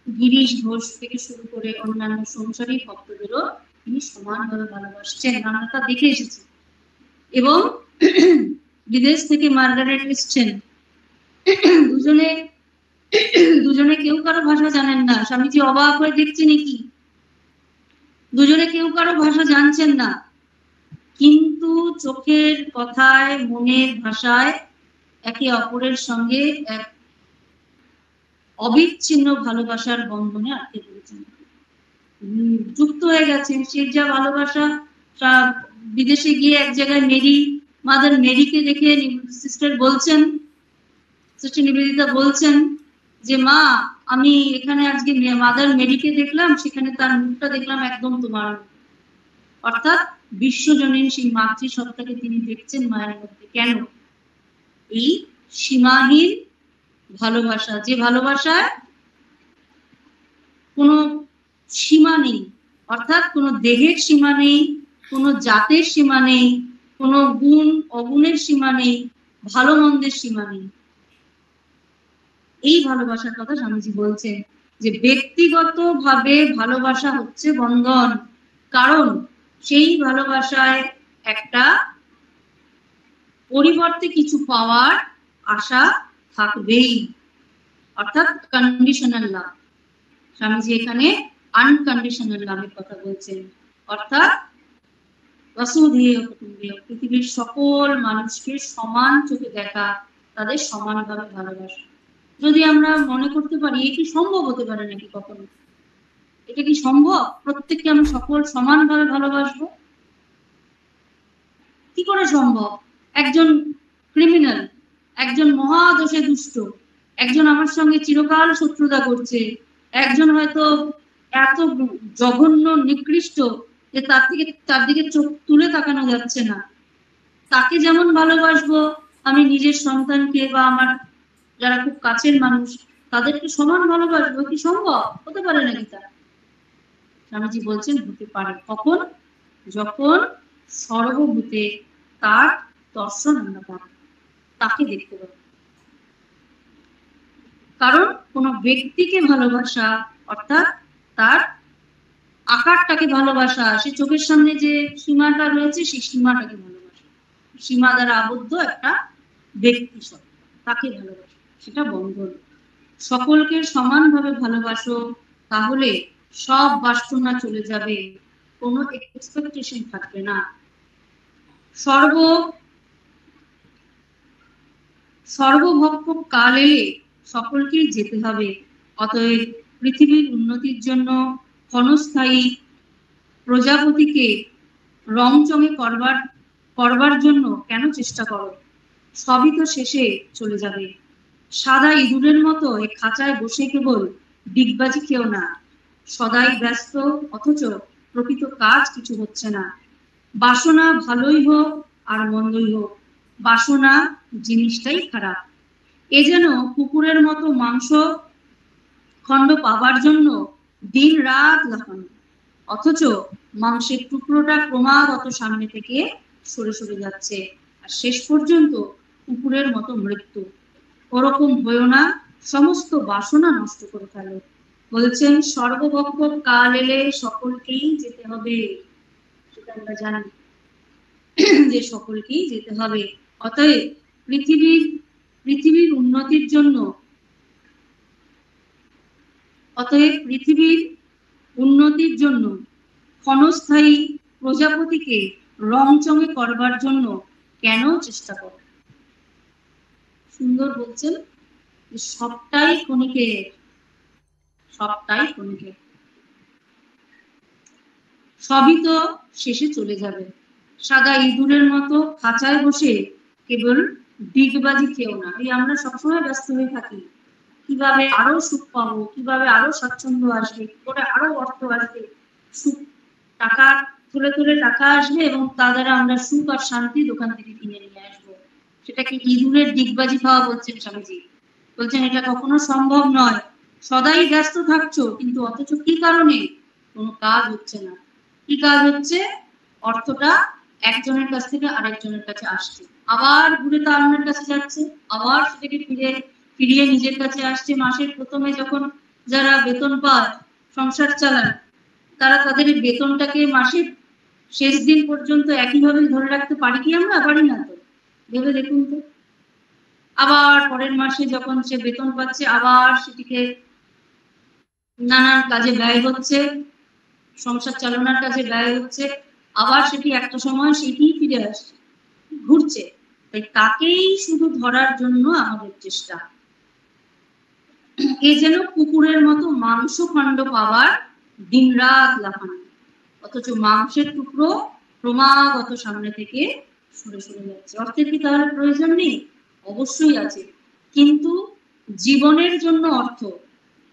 গিরিশ ঘোষ থেকে শুরু করে অন্যান্য সংসারী ভক্তদেরও তিনি সমানভাবে ভালোবাসছেন, আমরা তা দেখে এসেছি। এবং বিদেশ থেকে মার্গারেট এসছেন, দুজনে কেউ কারো ভাষা জানেন না। স্বামীজি অবাক হয়ে দেখছেন কি, দুজনে কেউ কারো ভাষা জানছেন না, কিন্তু চোখের কথায়, মনের ভাষায় একে অপরের সঙ্গে এক অবিচ্ছিন্ন ভালোবাসার বন্ধনে আটকে পড়েছেন, যুক্ত হয়ে গেছেন। সে যা ভালোবাসা, বিদেশে গিয়ে এক জায়গায় মাদার মেরিকে দেখে সিস্টার নিবেদিতা বলছেন যে মা আমি এখানে আজকে মাদার মেরিকে দেখলাম, সেখানে তার মুখটা দেখলাম একদম তোমার, অর্থাৎ বিশ্বজনীন সেই মাতৃসত্তাকে তিনি দেখছেন মায়ের মধ্যে। কেন? এই সীমাহীন ভালোবাসা, যে ভালোবাসায় কোনো সীমা নেই, অর্থাৎ কোনো দেহের সীমা নেই, কোনো জাতের সীমা নেই, কোনো গুণ অগুণের সীমা নেই, ভালো মন্দের সীমা নেই। এই ভালোবাসার কথা স্বামীজি বলছেন যে ব্যক্তিগতভাবে ভালোবাসা হচ্ছে বন্ধন, কারণ সেই ভালোবাসায় একটা পরিবর্তে কিছু পাওয়ার আশা থাকবেই, অর্থাৎ কন্ডিশনাল লাভ। স্বামীজি এখানে আনকন্ডিশনাল লাভের কথা বলছেন, অর্থাৎ বসুধৈব কুটুম্বকম, পৃথিবীর সকল মানুষকে সমান চোখে দেখা, তাদের সমানভাবে ভালোবাসা। যদি আমরা মনে করতে পারি, এ কি সম্ভব হতে পারে নাকি কখনো? এটা কি সম্ভব প্রত্যেককে আমি সকল সমানভাবে ভালোবাসবো? কি করে সম্ভব? একজন ক্রিমিনাল, একজন মহাদোষে দুষ্ট, একজন আমার সঙ্গে চিরকাল শত্রুতা করছে, একজন হয়তো এত জঘন্য নিকৃষ্ট যে তার দিকে চোখ তুলে তাকানো যাচ্ছে না, তাকে যেমন ভালোবাসবো আমি নিজের সন্তানকে বা আমার যারা খুব কাছের মানুষ তাদেরকে সমান ভালোবাসবো। কি সম্ভব হতে পারে নাকি তা? স্বামীজি বলছেন হতে পারে। কখন? যখন সর্বভূতে তার দর্শন আমরা পাবো, তাকে দেখতে পাবো। কারণ কোন ব্যক্তিকে ভালোবাসা অর্থাৎ তার আকারটাকে ভালোবাসা, সে চোখের সামনে যে সীমাটা রয়েছে সেই সীমাটাকে ভালোবাসা, সীমা দ্বারা আবদ্ধ একটা ব্যক্তি সত্তা, তাকে ভালোবাসা, সেটা বন্ধন। সকলকে সমানভাবে ভালোবাসো, তাহলে সব বাসনা চলে যাবে, কোনো এক্সপেকটেশন থাকবে না। সর্বভক্ষ কাল এলে সকলকেই যেতে হবে। অতএব পৃথিবীর উন্নতির জন্য ক্ষণস্থায়ী প্রজাপতিকে রংচঙে করবার জন্য কেন চেষ্টা করো? সবই তো শেষে চলে যাবে। সাদা ইঁদুরের মতো এই খাঁচায় বসে কেবল ডিগবাজি খেও না। সদাই ব্যস্ত, অথচ প্রকৃত কাজ কিছু হচ্ছে না। বাসনা ভালোই হোক আর মন্দই হোক, বাসনা জিনিসটাই খারাপ। এ যেন কুকুরের মতো মাংস খণ্ড পাবার জন্য দিন রাত লাফানো, অথচ মাংসের টুকরোটা ক্রমাগত সামনে থেকে সরে সরে যাচ্ছে, আর শেষ পর্যন্ত কুকুরের মতো মৃত্যু। ওরকম হয়েও না, সমস্ত বাসনা নষ্ট করে ফেলো। বলছেন সর্বভক্ষ কাল এলে সকলকেই যেতে হবে, সেটা আমরা জানি যে সকলকেই যেতে হবে। অতএব পৃথিবীর উন্নতির জন্য ক্ষণস্থায়ী প্রজাপতিকে রংচঙে করবার জন্য কেন চেষ্টা করো? সুন্দর বলছেন সবটাই ক্ষণিকের, সবটাই ক্ষণিকের, সবই তো শেষে চলে যাবে। সাদা ইঁদুরের মতো খাঁচায় বসে কেবল ডিগবাজি খেও না। এই আমরা সবসময় ব্যস্ত হয়ে থাকি, কিভাবে আরো সুখ পাবো, কিভাবে আরো স্বাচ্ছন্দ্য আসবে, কি করে আরো অর্থ আসবে, সুখ, টাকা তুলে তুলে টাকা আসবে এবং তা দ্বারা আমরা সুখ আর শান্তি দোকান থেকে কিনে নিয়ে আসবো। সেটাকে ইঁদুরের ডিগবাজি খাওয়া বলছেন স্বামীজি। বলছেন এটা কখনো সম্ভব নয়। সদাই ব্যস্ত থাকছো, কিন্তু অথচ কি কারণে? কোনো কাজ হচ্ছে না। কি কাজ হচ্ছে? অর্থটা একজনের কাছ থেকে আরেকজনের কাছে আসছে, আবার ঘুরে তা অন্যের কাছে যাচ্ছে, আবার সেটাকে ফিরিয়ে নিজের কাছে আসছে। মাসের প্রথমে যখন যারা বেতন পায়, সংসার চালান, তারা তাদের বেতনটাকে মাসের শেষ দিন পর্যন্ত একইভাবে ধরে রাখতে পারি কি? আমরা পারি না তো, ভেবে দেখুন তো। আবার পরের মাসে যখন সে বেতন পাচ্ছে, আবার সেটিকে নানান কাজে ব্যয় হচ্ছে, সংসার চালানোর কাজে ব্যয় হচ্ছে, আবার সেটি একটা সময় সেটি ফিরে আসছে, ঘুরছে। তাই তাকেই শুধু ধরার জন্য আমাদের চেষ্টা। এ যেন কুকুরের মতো মাংস খণ্ড পাবার দিন রাত লাফানো, অথচ মাংসের টুকরো ক্রমাগত সামনে থেকে সরে সরে যাচ্ছে। অর্থের কি তাহলে প্রয়োজন নেই? অবশ্যই আছে, কিন্তু জীবনের জন্য অর্থ,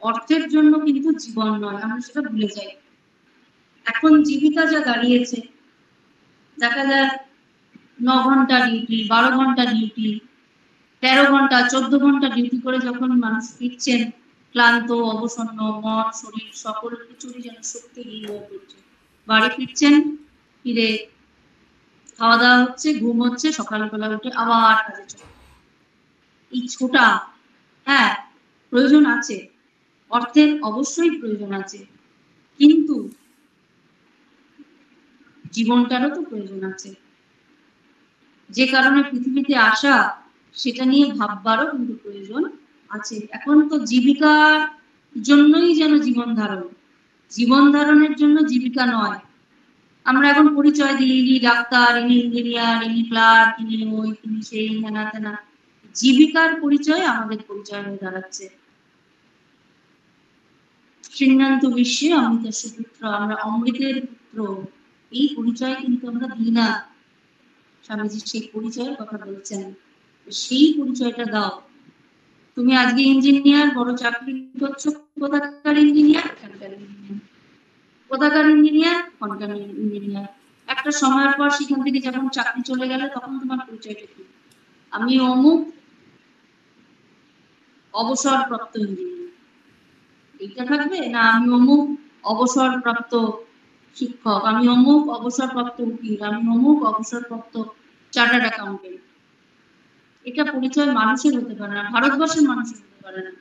অর্থের জন্য কিন্তু জীবন নয়, আমরা সেটা ভুলে যাই। এখন জীবিকা যা দাঁড়িয়েছে, দেখা যায় 9 ঘন্টা ডিউটি, 12 ঘন্টা ডিউটি, 13 ঘন্টা, 14 ঘন্টা ডিউটি করে যখন মানুষ ফিরছেন ক্লান্ত, অবসন্ন মন, শরীর সকল কিছুরই যেন শক্তিহীন হয়ে পড়ছে, বাড়ি ফিরছেন, ফিরে খাওয়া দাওয়া হচ্ছে, ঘুম হচ্ছে, সকালবেলা উঠে আবার কাজে চলে। এই ছোটা, হ্যাঁ প্রয়োজন আছে, অর্থের অবশ্যই প্রয়োজন আছে, কিন্তু জীবনটারও তো প্রয়োজন আছে। যে কারণে পৃথিবীতে আসা সেটা নিয়ে ভাববারও কিন্তু প্রয়োজন আছে। এখন তো জীবিকার জন্যই যেন জীবন ধারণ, জীবন ধারণের জন্য জীবিকা নয়। আমরা এখন পরিচয় দিই, ইনি ডাক্তার, ইনি ইঞ্জিনিয়ার, ইনি ক্লার্ক, ইনি ওই, ইনি সেই, হেনা তেনা। জীবিকার পরিচয় আমাদের পরিচয় হয়ে দাঁড়াচ্ছে। সিন্নান্ত বিশ্বে অমৃত সুপুত্র, আমরা অমৃতের পুত্র, এই পরিচয় কিন্তু আমরা দিই না। স্বামীজি সেই পরিচয়ের কথা বলছেন, সেই পরিচয়টা দাও। তুমি আজকে ইঞ্জিনিয়ার, বড় চাকরি করছো, কোথাকার ইঞ্জিনিয়ার, এখানকার ইঞ্জিনিয়ার, কোথাকার ইঞ্জিনিয়ার, ওখানকার ইঞ্জিনিয়ার। একটা সময়ের পর সেখান থেকে যখন চাকরি চলে গেলে তখন তোমার পরিচয়টা কি? আমি অমুক অবসরপ্রাপ্ত ইঞ্জিনিয়ার, এইটা থাকবে না? আমি অমুক অবসরপ্রাপ্ত শিক্ষক, আমি অমুক অবসরপ্রাপ্ত উকিল, আমি অমুক অবসরপ্রাপ্ত চার্টার্ড অ্যাকাউন্টেন্ট। এটা পরিচয় মানুষের হতে পারে না, ভারতবর্ষের মানুষের হতে পারে না।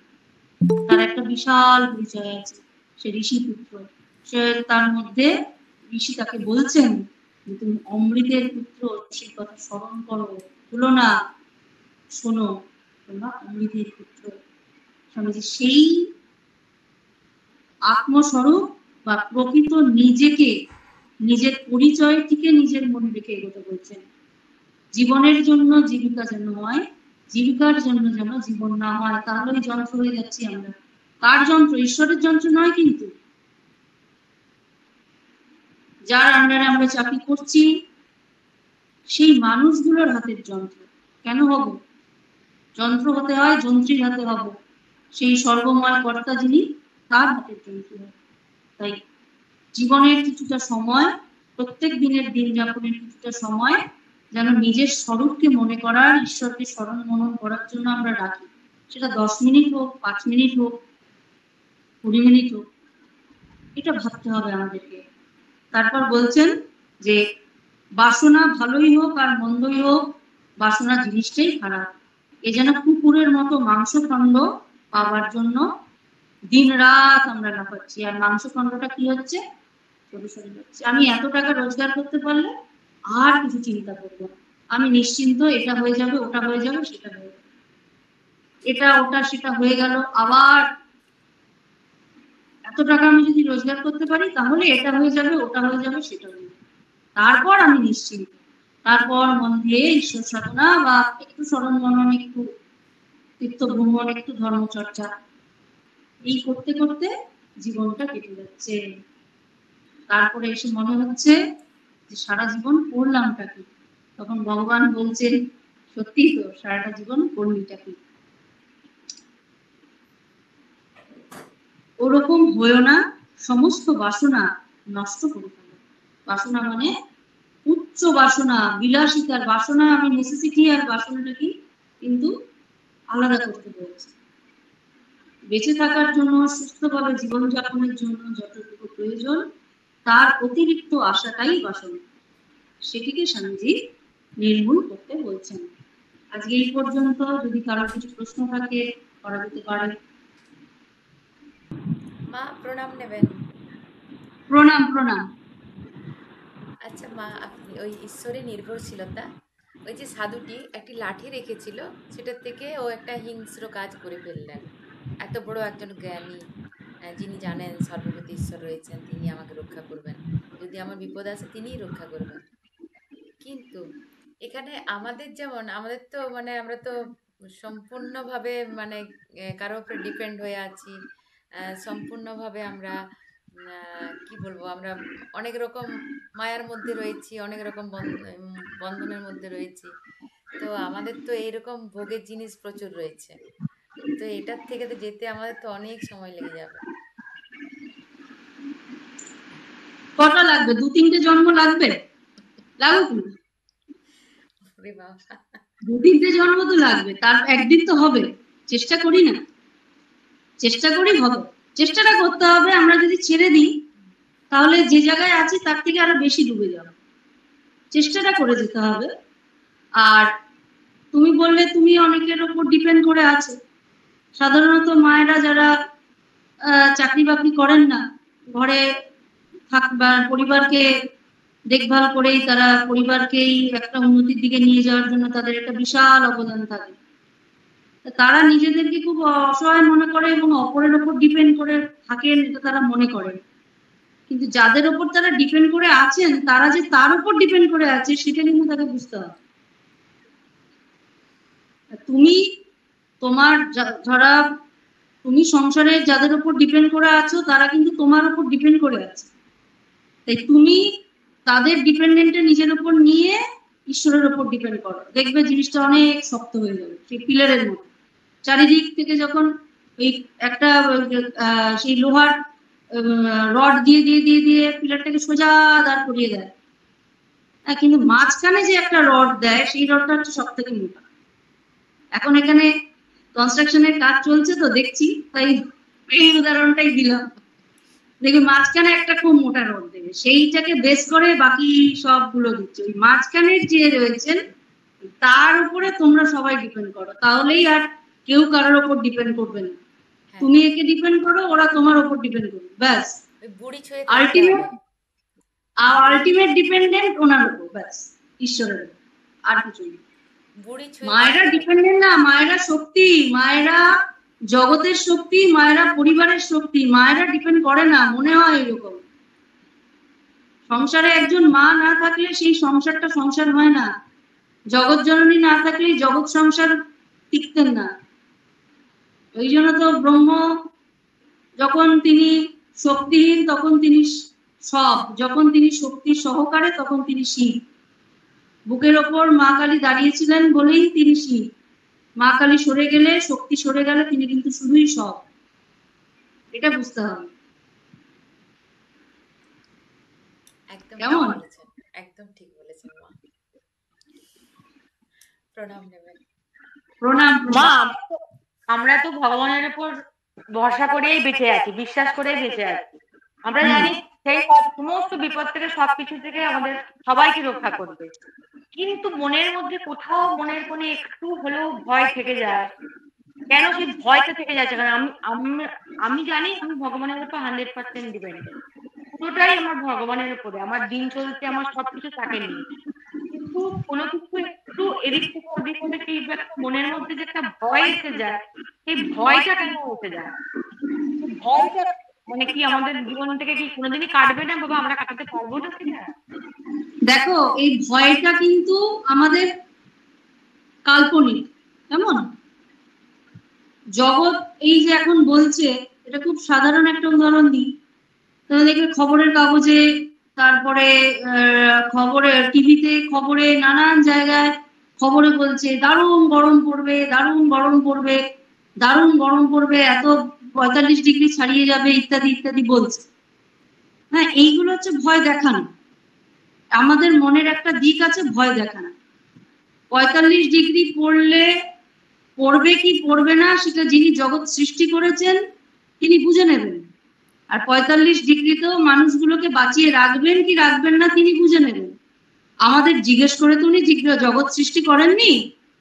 তার একটা বিশাল পরিচয় আছে, সে ঋষি পুত্র। সে তার মধ্যে ঋষি তাকে বলছেন তুমি অমৃতের পুত্র, সেই কথা স্মরণ করো, ভুলো না, শোনো তোমরা অমৃতের পুত্র। স্বামীজি সেই আত্মস্বরূপ বা প্রকৃত নিজেকে, নিজের পরিচয়টিকে নিজের মনে রেখে এগোতে বলছেন। জীবনের জন্য জীবিকা যেন হয়, জীবিকার জন্য যেন জীবন না হয়, তাহলেই যন্ত্র হয়ে যাচ্ছি আমরা। কার যন্ত্র? ঈশ্বরের যন্ত্র নয় কিন্তু। যার আন্ডারে আমরা চাকরি করছি সেই মানুষগুলোর হাতের যন্ত্র। কেন হব? যন্ত্র হতে হয় যন্ত্রীর হাতে হব, সেই সর্বময় কর্তা যিনি, তার হাতের যন্ত্র। তাই জীবনের কিছুটা সময়, প্রত্যেক দিনের দিন যাপনের কিছুটা সময় যেন নিজের স্বরূপকে মনে করার, ঈশ্বরকে স্মরণ মনন করার জন্য আমরা রাখি। সেটা 10 মিনিট হোক, 5 মিনিট হোক, 20 মিনিট হোক, এটা ভাবতে হবে আমাদেরকে। তারপর বলছেন যে বাসনা ভালোই হোক আর মন্দই হোক, বাসনা জিনিসটাই খারাপ। এ যেন কুকুরের মতো মাংসখণ্ড পাওয়ার জন্য দিন রাত আমরা লাফাচ্ছি, আর মাংসখণ্ডটা কি হচ্ছে? আমি এত টাকা রোজগার করতে পারলে আর কিছু চিন্তা করবো, আমি নিশ্চিন্ত, এটা হয়ে যাবে, ওটা হয়ে যাবে, সেটা হয়ে যাবে, এটা ওটা সেটা হয়ে গেল, আবার এত টাকা আমি যদি রোজগার করতে পারি তাহলে এটা হয়ে যাবে, ওটা হয়ে যাবে, সেটা হয়ে যাবে, তারপর আমি নিশ্চিন্ত। তারপর মন দিয়ে ঈশ্বর সাধনা বা একটু স্মরণ মনন, একটু তীর্থ ভ্রমণ, একটু ধর্মচর্চা, এই করতে করতে জীবনটা কেটে যাচ্ছে। তারপরে এসে মনে হচ্ছে যে সারা জীবন করলামটা কি? তখন ভগবান বলছেন সত্যি তো, সারাটা জীবন করলিটা কি? ওরকম হয়েও না, সমস্ত বাসনা নষ্ট করে ফেলো। বাসনা মানে উচ্চ বাসনা, বিলাসিতার বাসনা, আমি নেসেসিটি আর বাসনাটা কি কিন্তু আলাদা করতে বলছি। বেঁচে থাকার জন্য, সুস্থভাবে জীবনযাপনের জন্য যতটুকু প্রয়োজন তার অতিরিক্ত আশাটাই বাসনা, সেটিকে স্বামীজি নির্মূল করতে বলছেন। আজকে এই পর্যন্ত, যদি কারোর কিছু প্রশ্ন থাকে করা যেতে পারে। মা প্রণাম নেবেন। প্রণাম প্রণাম। আচ্ছা মা, আপনি ওই ঈশ্বরে নির্ভরশীলতা, ওই যে সাধুটি একটি লাঠি রেখেছিল, সেটার থেকে ও একটা হিংস্র কাজ করে ফেললেন। এত বড় একজন জ্ঞানী, যিনি জানেন সর্বপ্রতি ঈশ্বর রয়েছেন, তিনি আমাকে রক্ষা করবেন, যদি আমার বিপদ আসে তিনিই রক্ষা করবেন। কিন্তু এখানে আমাদের যেমন, আমাদের তো মানে আমরা তো সম্পূর্ণভাবে মানে কারোর উপরে ডিপেন্ড হয়ে আছি। সম্পূর্ণভাবে আমরা কি বলবো, আমরা অনেক রকম মায়ার মধ্যে রয়েছি, অনেক রকম বন্ধনের মধ্যে রয়েছি। তো আমাদের তো এইরকম ভোগের জিনিস প্রচুর রয়েছে। তো এটার থেকে তো যেতে আমাদের তো অনেক সময় লেগে যাবে। কটা লাগবে? 2-3টে জন্ম লাগবে? লাগুক না, ওরে বাবা! 2-3টে জন্ম তো লাগবে, তার একদিন তো হবে। চেষ্টা করি না, চেষ্টা করি হবে। চেষ্টাটা করতে হবে। আমরা যদি ছেড়ে দিই তাহলে যে জায়গায় আছি তার থেকে আরো বেশি ডুবে যাবো। চেষ্টাটা করে যেতে হবে। আর তুমি বললে তুমি অনেকের ওপর ডিপেন্ড করে আছো। সাধারণত মায়েরা যারা চাকরি বাকরি করেন না, ঘরে থাকবার পরিবারকে দেখভাল করেই তারা পরিবারকেই একটা উন্নতির দিকে নিয়ে যাওয়ার জন্য তাদের একটা বিশাল অবদান থাকে। তারা নিজেদেরকে খুব অসহায় মনে করে এবং অপরের ওপর ডিপেন্ড করে থাকেন, এটা তারা মনে করে। কিন্তু যাদের ওপর তারা ডিপেন্ড করে আছেন, তারা যে তার উপর ডিপেন্ড করে আছে সেটা কিন্তু তাকে বুঝতে হবে। তুমি তোমার যারা তুমি সংসারে যাদের উপর ডিপেন্ড করে আছো তারা কিন্তু তোমার উপর ডিপেন্ড করে আছে। তাই তুমি তাদের ডিপেন্ডেন্টে নিজের উপর নিয়ে ঈশ্বরের উপর ডিপেন্ড করো, দেখবে জিনিসটা অনেক শক্ত হয়ে যাবে, সেই পিলারের মতো। চারিদিক থেকে যখন এই একটা সেই লোহার রড দিয়ে দিয়ে দিয়ে দিয়ে পিলারটাকে সোজা দাঁড় করিয়ে দেয়, কিন্তু মাঝখানে যে একটা রড দেয় সেই রডটা হচ্ছে সব থেকে মোটা। এখন এখানে কনস্ট্রাকশনের কাজ চলছে তো দেখছি, তাই এই উদাহরণটাই দিলাম। দেখবে মাঝখানে একটা খুব মোটা রড দেবে, সেইটাকে বেস করে বাকি সবগুলো দিচ্ছে। ওই মাঝখানের যে রয়েছেন তার উপরে তোমরা সবাই ডিপেন্ড করো, তাহলেই আর কেউ কারোর উপর ডিপেন্ড করবে না। তুমি একে ডিপেন্ড করো, ওরা তোমার উপর ডিপেন্ড করবে, ব্যাস। বুড়ি ছুঁয়ে থাকতে হবে। আলটিমেট ডিপেন্ডেন্ট ওনার উপর, ব্যাস, ঈশ্বরের উপর, আর কিছু না। মায়েরা ডিপেন্ডেন্ট না, মায়েরা শক্তি, মায়েরা জগতের শক্তি, মায়েরা পরিবারের শক্তি। মায়েরা ডিপেন্ড করে না, মনে হয় এরকম। সংসারে একজন মা না থাকলে সেই সংসারটা সংসার হয় না। জগৎ জননী না থাকলে জগৎ সংসার টিকতেন না। ওই জন্য তো ব্রহ্ম যখন তিনি শক্তিহীন তখন তিনি সব, যখন তিনি শক্তি সহকারে তখন তিনি শিব। বুকের ওপর মা কালী দাঁড়িয়েছিলেন বলেই তিনি শিব। মা কালী সরে গেলে, শক্তি সরে গেলে তিনি কিন্তু শুধুই সব। এটা বুঝতে হবে। কেমন? একদম ঠিক বলেছেন মা। প্রণাম নেবেন। প্রণাম। মা, আমরা তো ভগবানের উপর ভরসা করেই বেঁচে আছি, বিশ্বাস করেই বেঁচে আছি। আমরা জানি সেই সমস্ত বিপদ থেকে, সবকিছু থেকে আমাদের সবাইকে রক্ষা করবে। কিন্তু মনের মধ্যে কোথাও, মনের কোণে একটু হলেও ভয় থেকে যায়। কেন সেই ভয়টা থেকে যাচ্ছে? কারণ আমি জানি আমি ভগবানের উপর 100% ডিপেন্ডেন্ট। পুরোটাই আমার ভগবানের উপরে। আমার দিন চলছে, আমার সবকিছু তাকে নিয়ে। কিন্তু কোনো কিছু একটু এদিক থেকে ওদিক হলে কি মনের মধ্যে যে একটা ভয় এসে যায়, সেই ভয়টা কেন এসে যায়? ভয়টা মানে কি আমাদের জীবন থেকে কি কোনোদিনই কাটবে না বাবা? আমরা কাটাতে পারবো না সেটা? দেখো, এই ভয়টা কিন্তু আমাদের কাল্পনিক, কেমন? জগৎ এই যে এখন বলছে, এটা খুব সাধারণ একটা উদাহরণ দিই। তাহলে দেখবে খবরের কাগজে, তারপরে খবরে, টিভিতে, খবরে, নানান জায়গায় খবরে বলছে দারুণ গরম পড়বে, দারুণ গরম পড়বে, দারুণ গরম পড়বে, এত 45 ডিগ্রি ছাড়িয়ে যাবে, ইত্যাদি ইত্যাদি বলছে। হ্যাঁ, এইগুলো হচ্ছে ভয় দেখানো। আমাদের মনের একটা দিক আছে ভয় দেখানো। 45 ডিগ্রি পড়বে কি পড়বে না সেটা যিনি জগৎ সৃষ্টি করেছেন তিনি বুঝে নেবেন। আর 45 ডিগ্রিতেও মানুষগুলোকে বাঁচিয়ে রাখবেন কি রাখবেন না তিনি বুঝে নেবেন। আমাদের জিজ্ঞেস করে তো উনি জগৎ সৃষ্টি করেননি,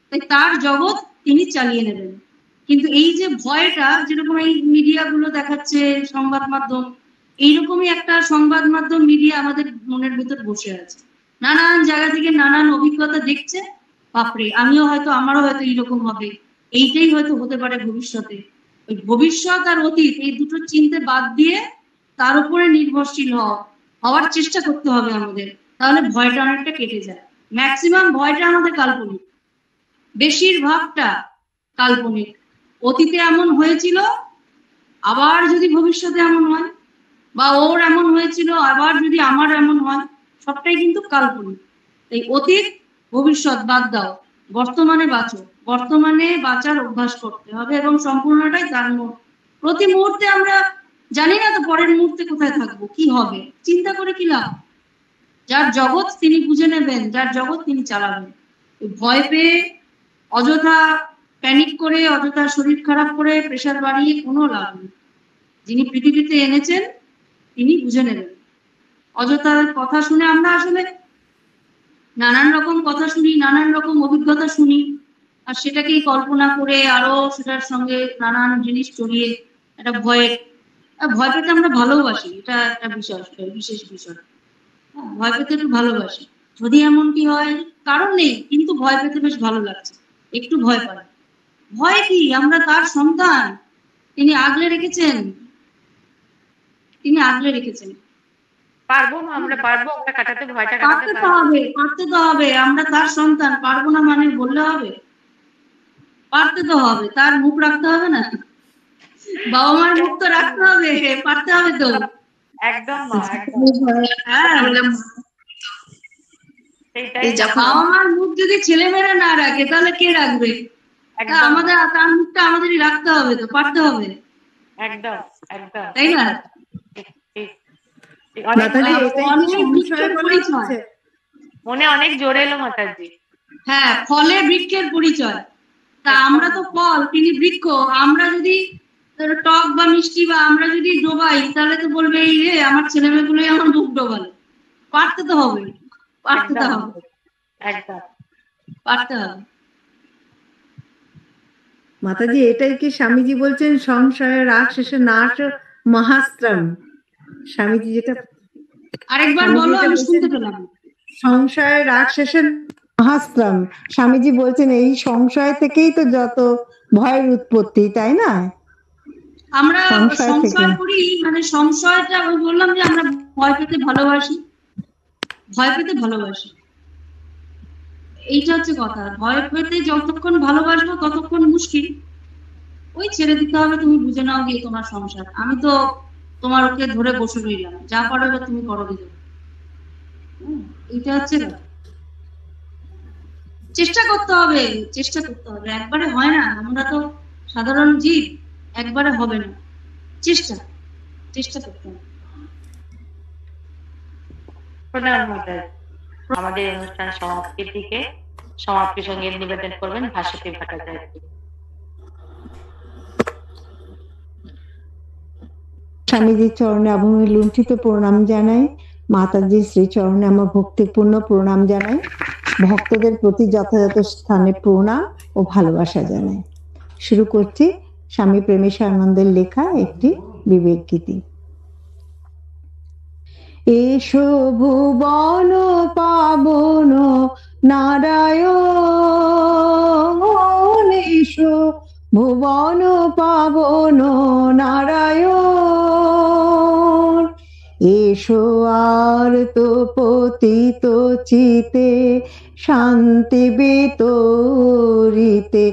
তাই তার জগৎ তিনি চালিয়ে নেবেন। কিন্তু এই যে ভয়টা, যেরকম এই মিডিয়াগুলো দেখাচ্ছে, সংবাদ মাধ্যম, এইরকমই একটা সংবাদ মাধ্যম মিডিয়া আমাদের মনের ভেতর বসে আছে। নানান জায়গা থেকে নানান অভিজ্ঞতা দেখছে, বাপরে আমারও হয়তো এইরকম হবে, এইটাই হয়তো হতে পারে ভবিষ্যতে। ওই ভবিষ্যৎ আর অতীত এই দুটো চিন্তা বাদ দিয়ে তার উপরে নির্ভরশীল হওয়ার চেষ্টা করতে হবে আমাদের, তাহলে ভয়টা অনেকটা কেটে যায়। ম্যাক্সিমাম ভয়টা আমাদের কাল্পনিক, বেশিরভাগটা কাল্পনিক। অতীতে এমন হয়েছিল, আবার যদি ভবিষ্যতে এমন হয়, বা ওর এমন হয়েছিল আবার যদি আমার এমন হয়, সবটাই কিন্তু কাল্পনিক। এই অতীত ভবিষ্যৎ বাদ দাও, বর্তমানে বাঁচো। বর্তমানে বাঁচার অভ্যাস করতে হবে এবং সম্পূর্ণটাই তার প্রতি মুহূর্তে আমরা জানি না তো পরের মুহূর্তে কোথায় থাকবো, কি হবে, চিন্তা করে কি লাভ। যার জগৎ তিনি বুঝে নেবেন, যার জগৎ তিনি চালাবেন। ভয় পেয়ে অযথা প্যানিক করে অযথা শরীর খারাপ করে প্রেশার বাড়িয়ে কোনো লাভ নেই। যিনি পৃথিবীতে এনেছেন তিনি বুঝে নেবেন। অযথা কথা শুনে আমরা আসলে নানান রকম কথা শুনি, নানান রকম অভিজ্ঞতা শুনি, আর সেটাকেই কল্পনা করে আরো সেটার সঙ্গে নানান জিনিস জড়িয়ে একটা ভয় পেতে আমরা ভালোবাসি। এটা একটা বিশেষ বিষয়। ভয় পেতে একটু ভালোবাসি। যদি এমনটি হয়, কারণ নেই কিন্তু ভয় পেতে বেশ ভালো লাগছে, একটু ভয় পাই। ভয় কি? আমরা তার সন্তান, তিনি আগলে রেখেছেন, পারবো না, আমরা পারবো ওটা কাটাতে, ভয়টা কাটাতে পারতে তো হবে। আমরা তার সন্তান, পারবো না মানে বললে হবে? পারতে তো হবে, তার মুখ রাখতে হবে না? বাবা মার মুখ তো রাখতে হবে, পারতে হবে তো। একদম বাবা মার মুখ যদি ছেলেমেয়েরা না রাখে তাহলে কে রাখবে? আমাদের তার মুখটা আমাদেরই রাখতে হবে, তো পারতে হবে। একদম তাই না? মনে অনেক জোরে এলো মাতাজি। হ্যাঁ, ফলে বৃক্ষের পরিচয়। তা আমরা তো ফল, তিনি বৃক্ষ। আমরা যদি টক বা মিষ্টি বা আমরা যদি ডোবাই, তাহলে তো বলবে এই রে আমার ছেলে মেয়েগুলোই আমার মুখ ডোবালো। পারতে তো হবে, পারতে হবে। মাতাজি, এটাই কি স্বামীজি বলছেন সংশয়ের রাগ শেষে নাশ মহাস্ত্রম? স্বামীজি যেটা আরেকবার বলো, আমি শুনতে পেলাম। সংশয়ের রাগ শেষে মহাস্ত্রম, স্বামীজি বলছেন এই সংশয় থেকেই তো যত ভয়ের উৎপত্তি, তাই না? আমরা সংশয় করি, মানে সংশয়টা আমি বললাম যে আমরা ভয় পেতে ভালোবাসি। এইটা হচ্ছে কথা। ভয় পেতে যতক্ষণ ভালোবাসবো ততক্ষণ মুশকিল। ওই ছেড়ে দিতে হবে, তুমি বুঝে নাও গিয়ে তোমার সংসার। আমি তো তোমার ওকে ধরে বসে রইলাম, যা পারো তুমি করো দিতে। এইটা হচ্ছে চেষ্টা করতে হবে। একবারে হয় না, আমরা তো সাধারণ জীব, একবারে হবে না। চেষ্টা করতে হবে। আমাদের অনুষ্ঠান সমাপ্তির দিকে সমাপ্তি সঙ্গীত নিবেদন করবেন ভাস্বতী ভট্টাচার্য। স্বামীজির চরণে আমি লুণ্ঠিত প্রণাম জানাই। মাতাজির শ্রী চরণে আমার ভক্তিপূর্ণ প্রণাম জানাই। ভক্তদের প্রতি যথাযথ স্থানে প্রণাম ও ভালোবাসা জানাই। শুরু করছি স্বামী প্রেমেশানন্দের লেখা একটি বিবেক গীতি। এসো ভুবন পাবন নারায়ণ, এসো ভুবন পাবন নারায়ণ, এসো আর তো পতিত চিতে শান্তি বিতরিতে,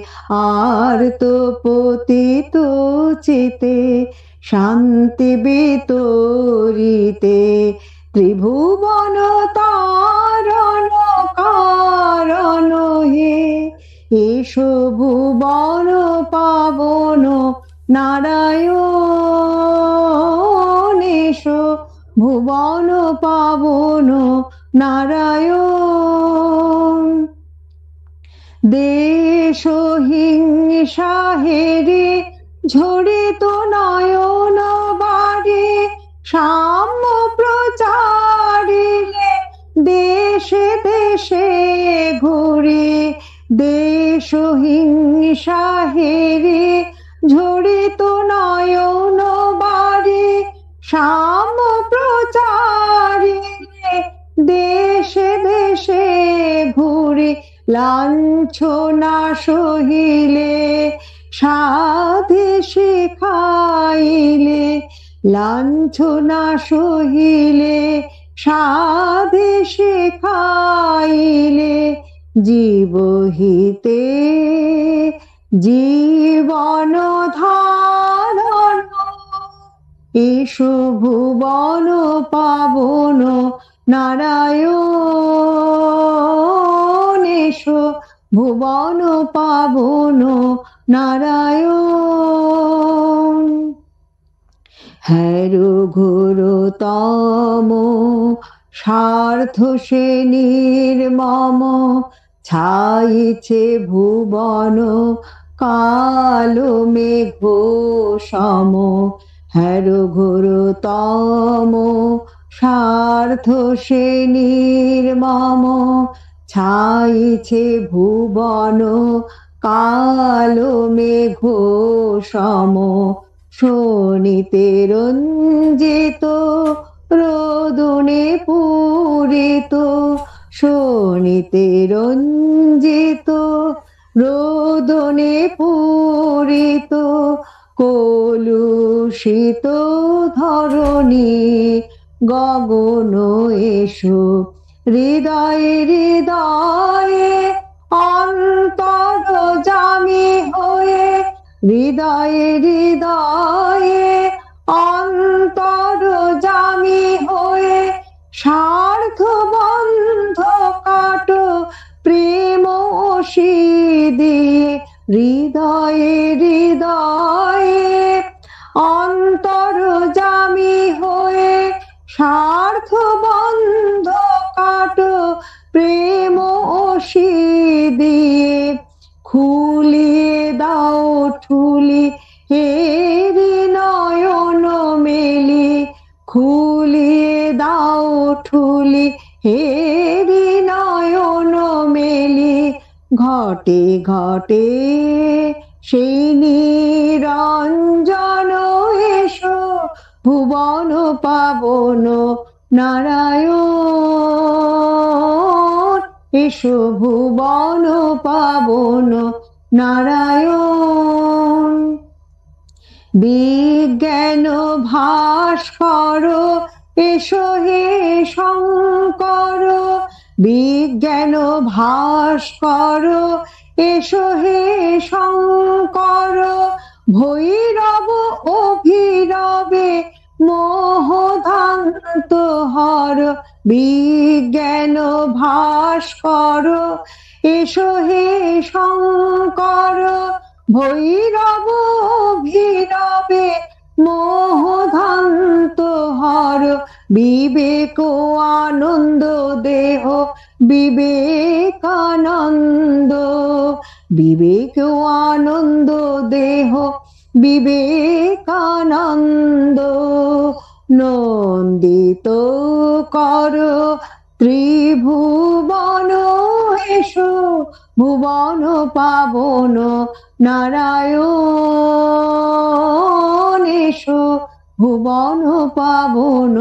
আর তো পতিত চিতে শান্তি বিতরিতে, ত্রিভুবন তারণ কারণ হে, এসো ভুবন পাবন নারায়ণ, এসো ভুবন পাবন নারায়ণ। দেশ হিংসা হেরে ঝরিত নয়ন বাড়ে, সাম্য প্রচারিলে দেশে দেশে ঘুরে, দেশ হিংসা হেরে ঝরিত নয়ন বাড়ে, সাম্য প্রচারিলে দেশে দেশে ঘুরে, লাঞ্ছনা সহিলে সাধে শিখাইলে, লাঞ্ছনা সহিলে সাধে শিখাইলে, জীবহিতে জীবন ধারণ, এসো ভুবন পাবন নারায়ণ, এসো ভুবন পাবন নারায়ণ। হ্যারো ঘোরতম স্বার্থ সে নির্মম, ছাইছে ভুবন কালো মেঘ সম। হ্যারো ঘোরতম স্বার্থ সে নির্মম, ছাইছে ভুবন কালো মেঘ সম। শোনিতে রঞ্জিত রোদনে পূরিত, শোনিতে রঞ্জিত রোদনে পূরিত, কলুষিত ধরণী গগন এসো। হৃদয়ে হৃদয়ে অন্তর্যামী হয়ে, হৃদয়ে হৃদয়ে অন্তর্যামী হয়ে, স্বার্থ বন্ধ কাট প্রেম দিয়ে। হৃদয়ে হৃদয়ে অন্তর্যামী হয়ে, স্বার্থ বন্ধ কাট প্রেম দিয়ে। খুলিয়ে দাও ঠুলি হেরি নয়ন মেলি, খুলিয়ে দাও ঠুলি হেরি নয়ন মেলি। ঘটে ঘটে সেই নিরঞ্জন এসো, ভুবন পাবন নারায়ণ। এসো ভুবন পাবন নারায়ণ। বিজ্ঞান ভাস্কর এসো হে শঙ্কর, বিজ্ঞান ভাস্কর এসো হে শঙ্কর। ভৈরব অভিরবে মোহধান্ত হর, বিজ্ঞান ভাস্কর এসো হে শঙ্কর। ভৈরব অভিরবে মোহধান্ত হর, বিবেক আনন্দ দেহ বিবেকানন্দ। বিবেক আনন্দ দেহ বিবেকানন্দ। নন্দিত কর ত্রিভুবন এসো, ভুবন পাবন নারায়ণ। এসো ভুবন পাবন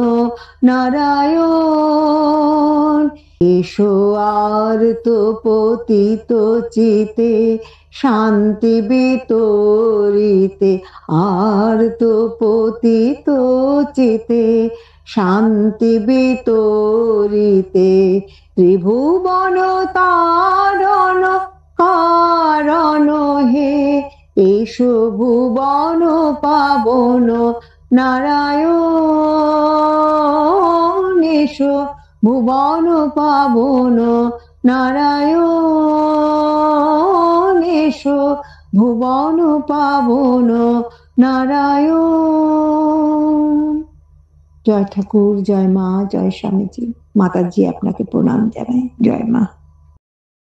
নারায়ণ। এসো আর্ত পতিত চিতে শান্তি বিতরিতে, আর্ত পতিত চিতে শান্তি বিতরিতে। ত্রিভুবন তারণ কারণ হে, এসো ভুবন পাবন নারায়ণ। এসো ভুবন পাবন নারায়ণ। এসো ভুবন পাবন নারায়ণ। জয় ঠাকুর, জয় মা, জয় স্বামীজি। মাতাজি আপনাকে প্রণাম জানাই। জয় মা।